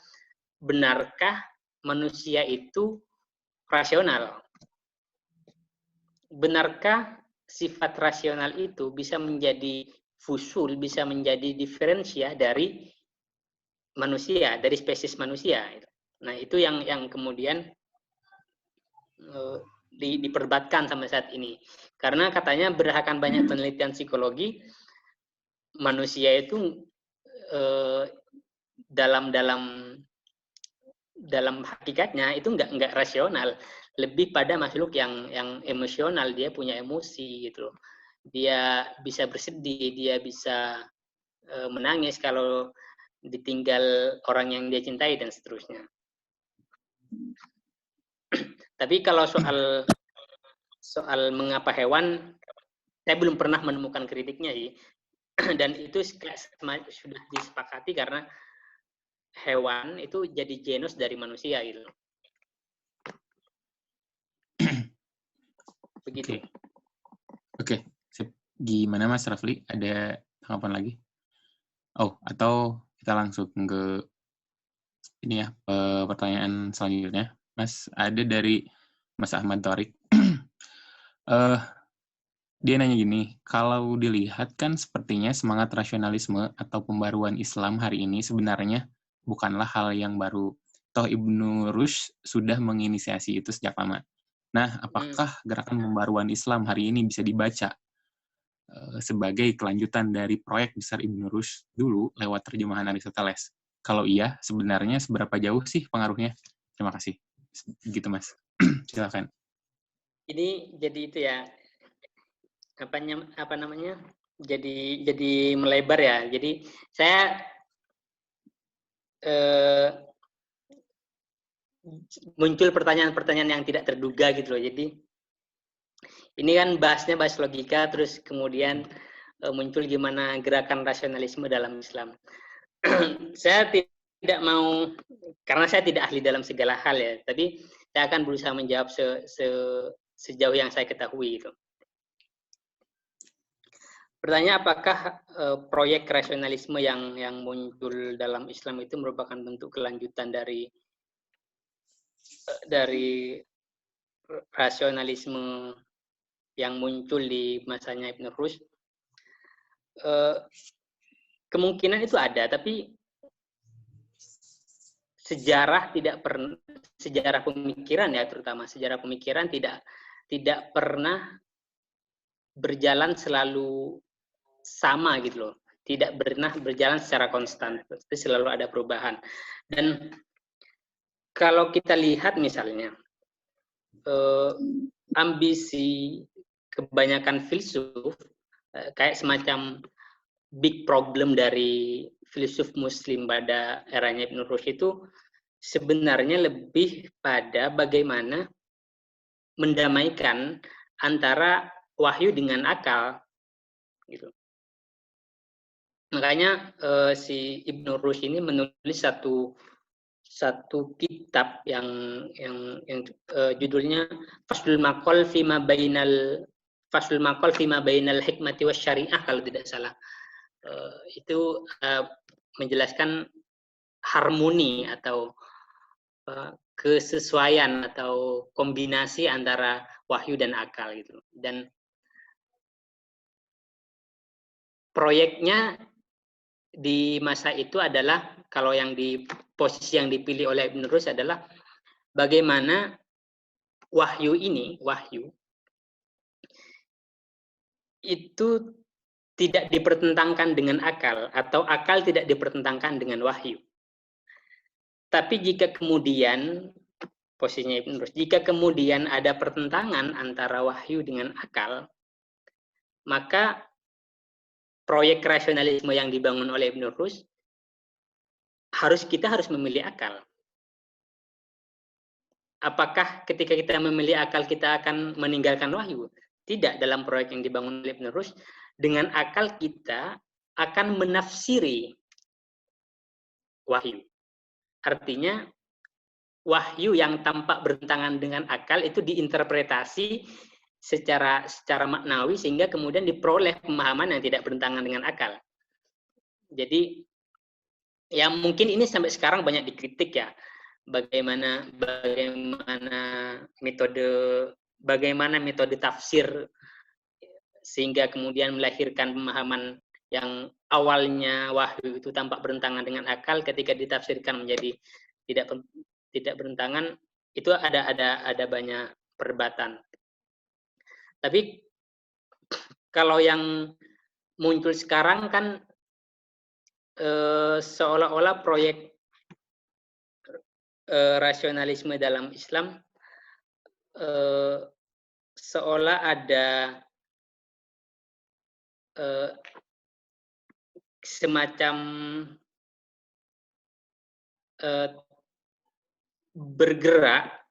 benarkah manusia itu rasional? Benarkah sifat rasional itu bisa menjadi fusul, bisa menjadi diferensia dari manusia, dari spesies manusia? Nah, itu yang kemudian diperdebatkan sampai saat ini. Karena katanya berdasarkan banyak penelitian psikologi, manusia itu dalam hakikatnya itu enggak rasional, lebih pada makhluk yang emosional. Dia punya emosi gitu loh. Dia bisa bersedih, dia bisa menangis kalau ditinggal orang yang dia cintai dan seterusnya. Tapi kalau soal mengapa hewan, saya belum pernah menemukan kritiknya sih. Dan itu sudah disepakati karena hewan itu jadi genus dari manusia gitu. Begitu. Oke. Gimana Mas Rafli? Ada tanggapan lagi? Oh, atau kita langsung ke ini ya, pertanyaan selanjutnya. Mas, ada dari Mas Ahmad Thorik. Dia nanya gini, kalau dilihat kan sepertinya semangat rasionalisme atau pembaruan Islam hari ini sebenarnya bukanlah hal yang baru. Toh Ibnu Rushd sudah menginisiasi itu sejak lama. Nah, apakah gerakan pembaruan Islam hari ini bisa dibaca sebagai kelanjutan dari proyek besar Ibnu Rushd dulu lewat terjemahan Aristoteles? Kalau iya, sebenarnya seberapa jauh sih pengaruhnya? Terima kasih. Gitu, Mas. Silakan. Ini jadi itu ya, apa namanya? Jadi melebar ya. Jadi saya muncul pertanyaan-pertanyaan yang tidak terduga gitu loh. Jadi ini kan bahas logika, terus kemudian muncul gimana gerakan rasionalisme dalam Islam. Saya tidak mau, karena saya tidak ahli dalam segala hal ya, tapi saya akan berusaha menjawab sejauh yang saya ketahui itu. Pertanyaan, apakah proyek rasionalisme yang muncul dalam Islam itu merupakan bentuk kelanjutan dari rasionalisme yang muncul di masanya Ibnu Rushd? Kemungkinan itu ada, tapi sejarah pemikiran ya, terutama sejarah pemikiran tidak pernah berjalan selalu sama gitu loh. Tidak pernah berjalan secara konstan, pasti selalu ada perubahan. Dan kalau kita lihat misalnya ambisi kebanyakan filsuf, kayak semacam big problem dari filsuf Muslim pada eranya Ibnu Rushd itu sebenarnya lebih pada bagaimana mendamaikan antara wahyu dengan akal, gitu. Makanya si Ibnu Rushd ini menulis satu kitab yang judulnya Faslul Maqal fima bainal hikmati wasyariah, kalau tidak salah. Itu menjelaskan harmoni atau kesesuaian atau kombinasi antara wahyu dan akal gitu. Dan proyeknya di masa itu adalah, kalau yang di posisi yang dipilih oleh Ibn Rushd adalah bagaimana wahyu itu tidak dipertentangkan dengan akal, atau akal tidak dipertentangkan dengan wahyu. Tapi jika kemudian, posisinya Ibn Rushd, jika kemudian ada pertentangan antara wahyu dengan akal, maka proyek rasionalisme yang dibangun oleh Ibn Rushd kita harus memilih akal. Apakah ketika kita memilih akal kita akan meninggalkan wahyu? Tidak, dalam proyek yang dibangun oleh Ibn Rushd, dengan akal kita akan menafsiri wahyu. Artinya wahyu yang tampak bertentangan dengan akal itu diinterpretasi secara maknawi sehingga kemudian diperoleh pemahaman yang tidak bertentangan dengan akal. Jadi ya mungkin ini sampai sekarang banyak dikritik ya, bagaimana metode tafsir sehingga kemudian melahirkan pemahaman yang awalnya wahyu itu tampak bertentangan dengan akal, ketika ditafsirkan menjadi tidak bertentangan, itu ada banyak perdebatan. Tapi kalau yang muncul sekarang kan seolah-olah proyek rasionalisme dalam Islam seolah ada semacam bergerak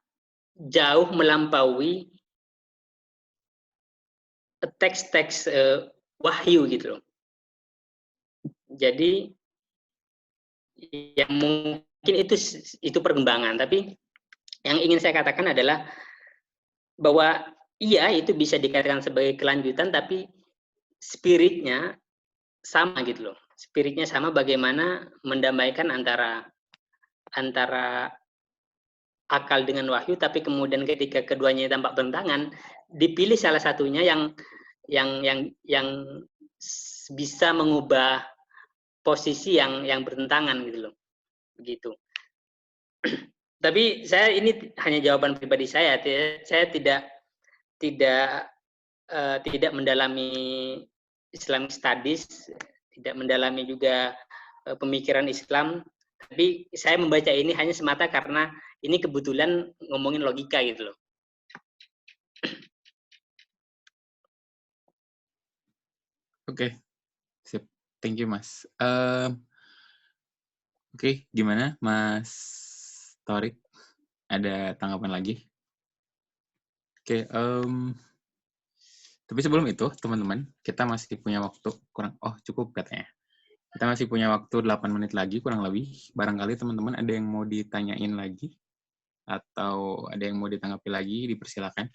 jauh melampaui teks-teks wahyu gitu loh. Jadi yang mungkin itu perkembangan, tapi yang ingin saya katakan adalah bahwa iya itu bisa dikatakan sebagai kelanjutan, tapi spiritnya sama gitu loh. Spiritnya sama, bagaimana mendamaikan antara akal dengan wahyu, tapi kemudian ketika keduanya tampak bertentangan, dipilih salah satunya yang bisa mengubah posisi yang bertentangan gitu loh. Begitu. Tapi ini hanya jawaban pribadi saya. Saya tidak mendalami Islamic Studies, tidak mendalami juga pemikiran Islam. Tapi saya membaca ini hanya semata karena ini kebetulan ngomongin logika gitu loh. Oke, sip. Thank you, Mas. Oke, gimana, Mas Torik? Ada tanggapan lagi? Oke, tapi sebelum itu, teman-teman, kita masih punya waktu cukup katanya. Kita masih punya waktu 8 menit lagi, kurang lebih. Barangkali teman-teman ada yang mau ditanyain lagi, atau ada yang mau ditanggapi lagi, dipersilakan.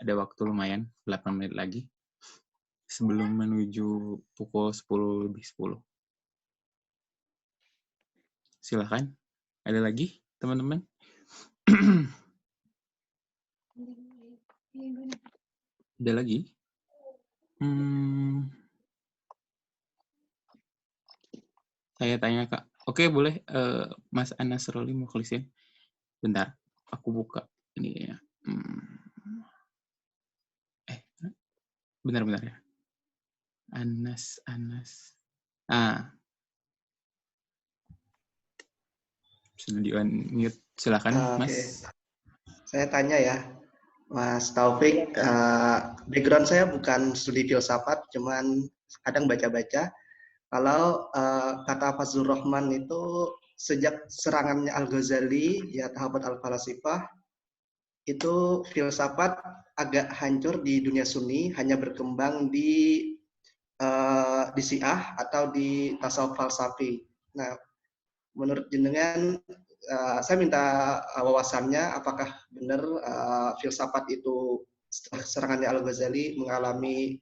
Ada waktu lumayan, 8 menit lagi. Sebelum menuju pukul 10:10. Silakan. Ada lagi, teman-teman? Ada lagi? Saya tanya, Kak. Oke, boleh Mas Anas Roli Mukhlisin. Bentar, aku buka ini ya. Benar-benar ya. Anas. Sudah di-unmute. Silakan, Mas. Saya tanya ya, Mas Taufik. Background saya bukan studi filsafat, cuman kadang baca-baca. Kalau kata Fazlur Rahman itu sejak serangannya Al-Ghazali, ya Tahabat Al-Falasifah, itu filsafat agak hancur di dunia Sunni, hanya berkembang di Syiah atau di tasawuf falsafi. Nah, menurut jenengan, saya minta wawasannya, apakah benar filsafat itu setelah serangannya Al-Ghazali mengalami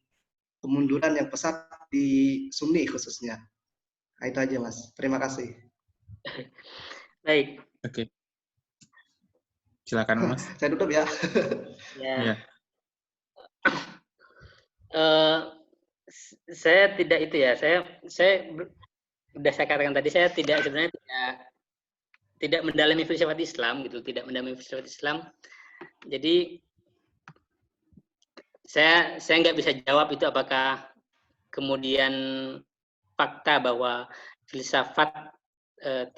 kemunduran yang pesat di Sunni khususnya. Nah, itu aja Mas. Terima kasih. Baik. Oke. Silakan Mas. Saya tutup ya. Ya. Ya. Saya tidak itu ya. Saya sudah saya katakan tadi, saya sebenarnya tidak mendalami filsafat Islam gitu, tidak mendalami filsafat Islam. Jadi saya nggak bisa jawab itu apakah kemudian fakta bahwa filsafat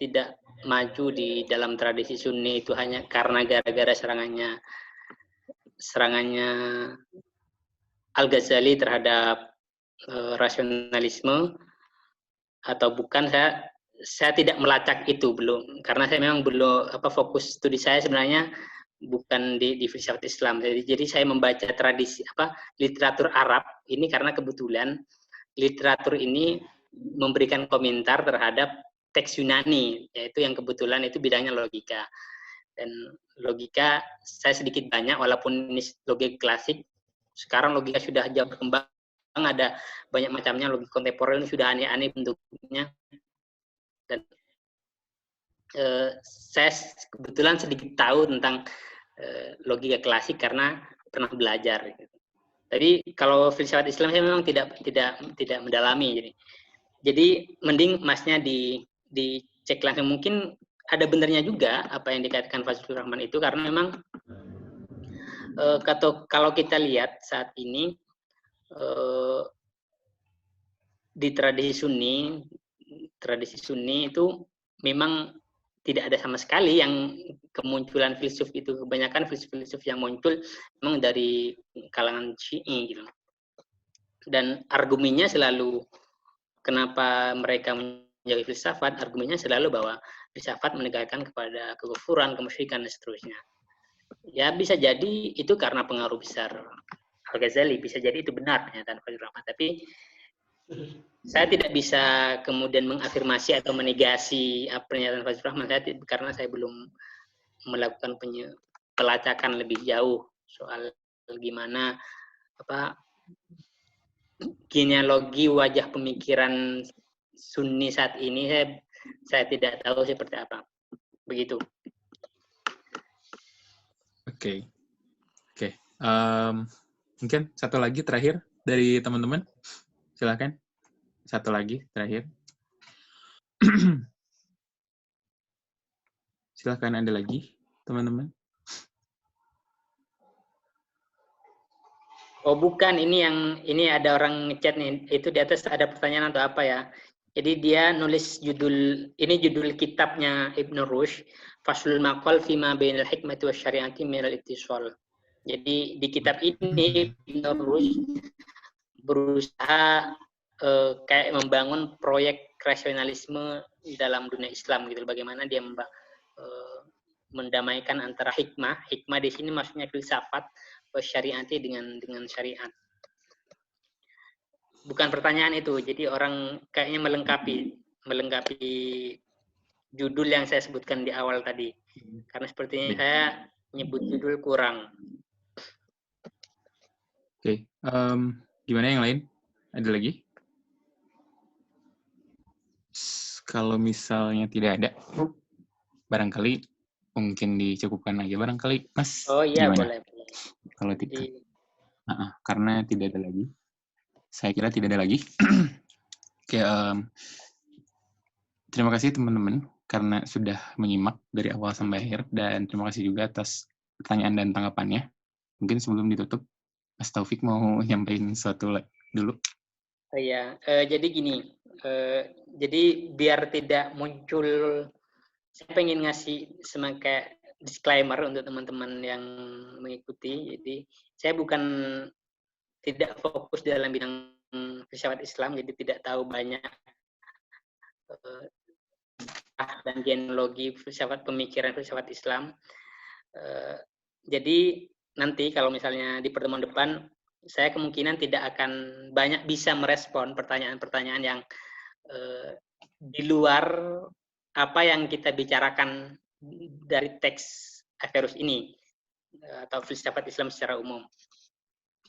tidak maju di dalam tradisi Sunni itu hanya karena gara-gara serangannya Al-Ghazali terhadap rasionalisme atau bukan. Saya tidak melacak itu, belum, karena saya memang belum fokus studi saya sebenarnya bukan di filsafat Islam. Jadi saya membaca tradisi literatur Arab ini karena kebetulan literatur ini memberikan komentar terhadap teks Yunani, yaitu yang kebetulan itu bidangnya logika. Dan logika saya sedikit banyak, walaupun ini logika klasik. Sekarang logika sudah jauh berkembang, ada banyak macamnya. Logika kontemporer sudah aneh-aneh bentuknya. Dan saya kebetulan sedikit tahu tentang logika klasik karena pernah belajar. Tapi kalau filsafat Islam saya memang tidak mendalami. Jadi mending Masnya dicek langsung. Mungkin ada benarnya juga apa yang dikatakan Fazlur Rahman itu, karena memang kalau kita lihat saat ini di tradisi Sunni itu memang tidak ada sama sekali yang kemunculan filsuf itu. Kebanyakan filsuf yang muncul memang dari kalangan Syi'i gitu. Dan argumennya selalu, kenapa mereka menjadi filsafat, argumennya selalu bahwa filsafat menegakkan kepada kekufuran, kemusyrikan, dan seterusnya. Ya bisa jadi itu karena pengaruh besar Al-Ghazali, bisa jadi itu benar pernyataan Fazlur Rahman. Tapi saya tidak bisa kemudian mengafirmasi atau menegasi pernyataan Fazlur Rahman, karena saya belum melakukan pelacakan lebih jauh soal gimana genealogi wajah pemikiran Sunni saat ini. Saya tidak tahu seperti apa. Begitu. Oke. Mungkin satu lagi terakhir dari teman-teman. Silakan. Satu lagi terakhir. Silakan, ada lagi, teman-teman. Oh bukan, ini ada orang ngechat nih. Itu di atas ada pertanyaan atau apa ya? Jadi dia nulis judul kitabnya Ibn Rushd, Faslul Maqal Fima Bainal Hikmati wa Syari'ati Minal Ittisal. Jadi di kitab ini Ibn Rushd berusaha kayak membangun proyek rasionalisme dalam dunia Islam gitu. Bagaimana dia mendamaikan antara hikmah di sini maksudnya filsafat, syariati dengan syariat. Bukan pertanyaan itu, jadi orang kayaknya melengkapi judul yang saya sebutkan di awal tadi. Karena sepertinya saya nyebut judul kurang. Oke. Gimana yang lain? Ada lagi? Kalau misalnya tidak ada, barangkali mungkin dicukupkan aja barangkali, Mas. Oh iya, gimana? boleh. Kalau tidak, karena tidak ada lagi. Saya kira tidak ada lagi. Oke, terima kasih teman-teman karena sudah menyimak dari awal sampai akhir, dan terima kasih juga atas pertanyaan dan tanggapannya. Mungkin sebelum ditutup, Mas Taufik mau nyampaikan sesuatu dulu. Iya, jadi gini, jadi biar tidak muncul, saya pengen ngasih semacam disclaimer untuk teman-teman yang mengikuti. Jadi saya bukan tidak fokus dalam bidang filsafat Islam, jadi tidak tahu banyak dan genealogi filsafat pemikiran filsafat Islam. Jadi nanti kalau misalnya di pertemuan depan, saya kemungkinan tidak akan banyak bisa merespon pertanyaan-pertanyaan yang di luar apa yang kita bicarakan dari teks Averroes ini atau filsafat Islam secara umum.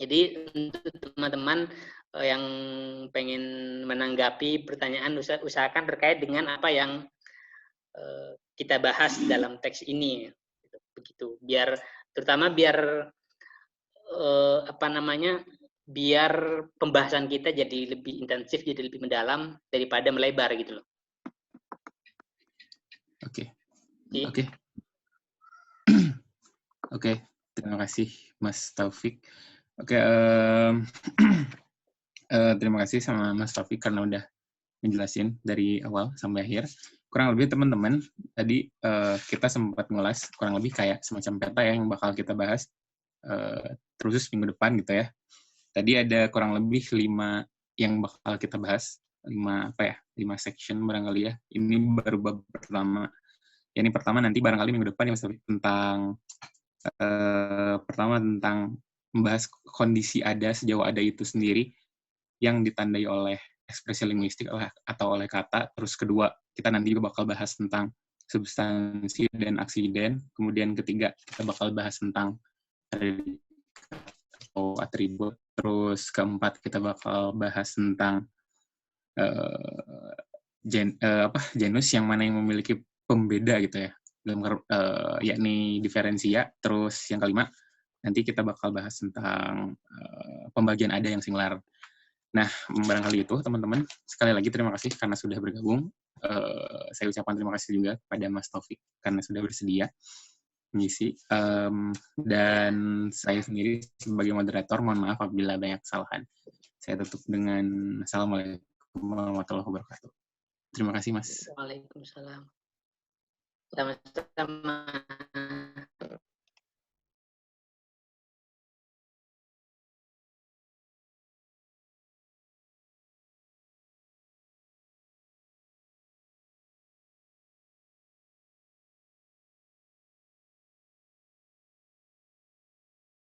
Jadi untuk teman-teman yang pengen menanggapi pertanyaan, usahakan terkait dengan apa yang kita bahas dalam teks ini, begitu. Biar terutama biar biar pembahasan kita jadi lebih intensif, jadi lebih mendalam daripada melebar gitu loh. Oke. Oke, terima kasih Mas Taufik. Oke, terima kasih sama Mas Taufik karena udah menjelasin dari awal sampai akhir. Kurang lebih teman-teman, tadi kita sempat ngulas kurang lebih kayak semacam peta yang bakal kita bahas terus minggu depan gitu ya. Tadi ada kurang lebih 5 yang bakal kita bahas, 5 section barangkali ya. Ini baru bab pertama. Ini pertama nanti barangkali minggu depan ya tentang pertama tentang membahas kondisi ada sejauh ada itu sendiri yang ditandai oleh ekspresi linguistik atau oleh kata. Terus kedua, kita nanti juga bakal bahas tentang substansi dan aksiden. Kemudian ketiga, kita bakal bahas tentang atau atribut. Terus keempat, kita bakal bahas tentang genus yang mana yang memiliki pembeda gitu ya, yakni diferensia. Terus yang kelima, nanti kita bakal bahas tentang pembagian ada yang singular. Nah, barangkali itu teman-teman, sekali lagi terima kasih karena sudah bergabung. Saya ucapkan terima kasih juga kepada Mas Taufik karena sudah bersedia mengisi. Dan saya sendiri sebagai moderator, mohon maaf apabila banyak kesalahan. Saya tutup dengan Assalamualaikum warahmatullahi wabarakatuh. Terima kasih, Mas. Waalaikumsalam. Sama-sama.